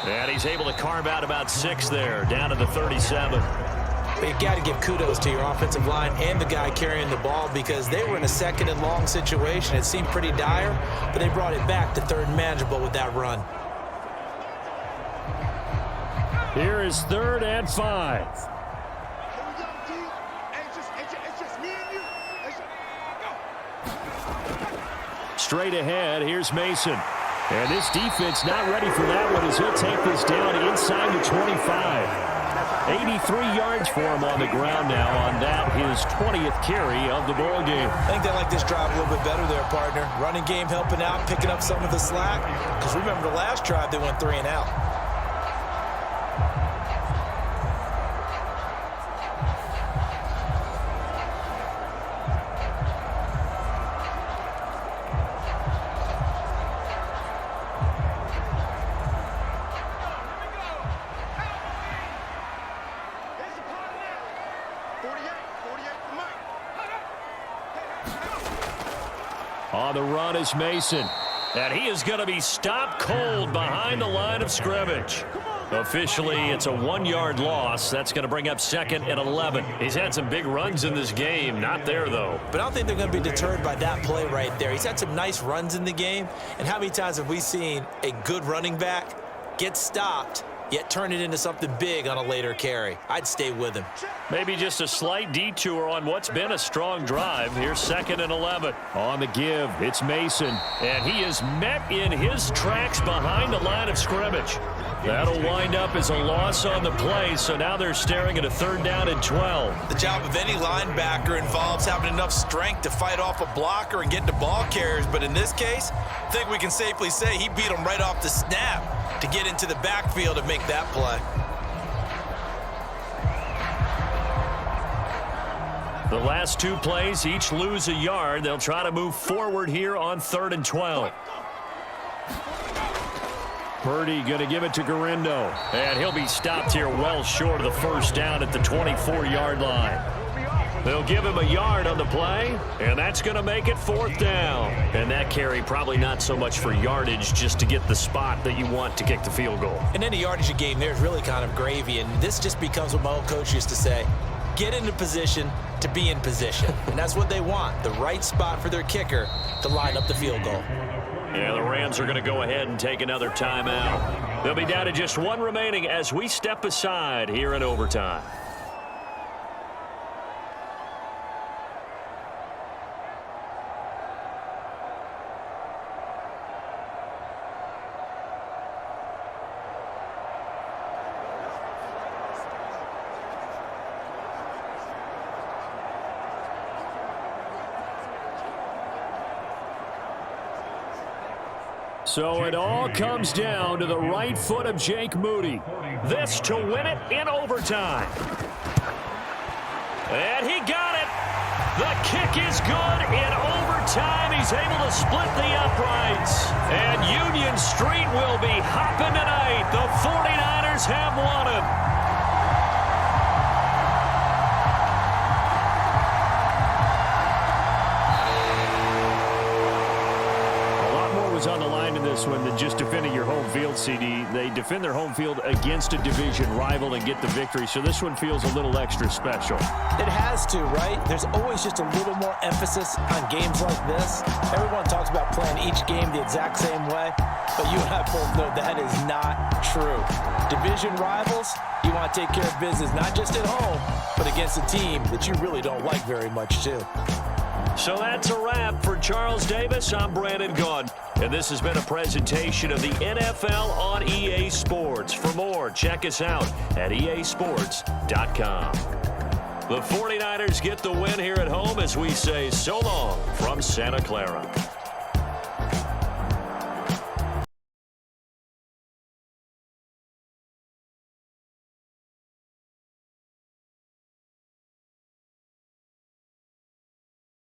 And he's able to carve out about 6 there, down to the 37. But you got to give kudos to your offensive line and the guy carrying the ball because they were in a 2nd and long situation. It seemed pretty dire, but they brought it back to 3rd and manageable with that run. Here is 3rd and 5. Straight ahead, here's Mason. And this defense not ready for that one as he'll take this down inside the 25. 83 yards for him on the ground now on that, his 20th carry of the ball game. I think they like this drive a little bit better there, partner. Running game helping out, picking up some of the slack. Because remember the last drive, they went 3 and out. On the run is Mason. And he is going to be stopped cold behind the line of scrimmage. Officially, it's a 1-yard loss. That's going to bring up 2nd and 11. He's had some big runs in this game. Not there, though. But I don't think they're going to be deterred by that play right there. He's had some nice runs in the game. And how many times have we seen a good running back get stopped, yet turn it into something big on a later carry? I'd stay with him. Maybe just a slight detour on what's been a strong drive. Here's 2nd and 11. On the give, it's Mason. And he is met in his tracks behind the line of scrimmage. That'll wind up as a loss on the play, so now they're staring at a 3rd down and 12. The job of any linebacker involves having enough strength to fight off a blocker and get to ball carriers, but in this case, I think we can safely say he beat him right off the snap to get into the backfield and make that play. The last 2 plays, each lose a yard. They'll try to move forward here on 3rd and 12. Purdy going to give it to Garindo. And he'll be stopped here well short of the 1st down at the 24-yard line. They'll give him a yard on the play, and that's going to make it 4th down. And that carry probably not so much for yardage, just to get the spot that you want to kick the field goal. In any yardage game, there's really kind of gravy, and this just becomes what my old coach used to say. Get into position to be in position. And that's what they want, the right spot for their kicker to line up the field goal. Yeah, the Rams are going to go ahead and take another timeout. They'll be down to just 1 remaining as we step aside here in overtime. So it all comes down to the right foot of Jake Moody. This to win it in overtime. And he got it. The kick is good. In overtime, he's able to split the uprights. And Union Street will be hopping tonight. The 49ers have won it. On the line in this one than just defending your home field, CD. They defend their home field against a division rival and get the victory, so this one feels a little extra special. It has to, right? There's always just a little more emphasis on games like this. Everyone talks about playing each game the exact same way, but you and I both know that is not true. Division rivals, you want to take care of business not just at home, but against a team that you really don't like very much too. So that's a wrap for Charles Davis. I'm Brandon Gaudin, and this has been a presentation of the NFL on EA Sports. For more, check us out at easports.com. The 49ers get the win here at home as we say so long from Santa Clara.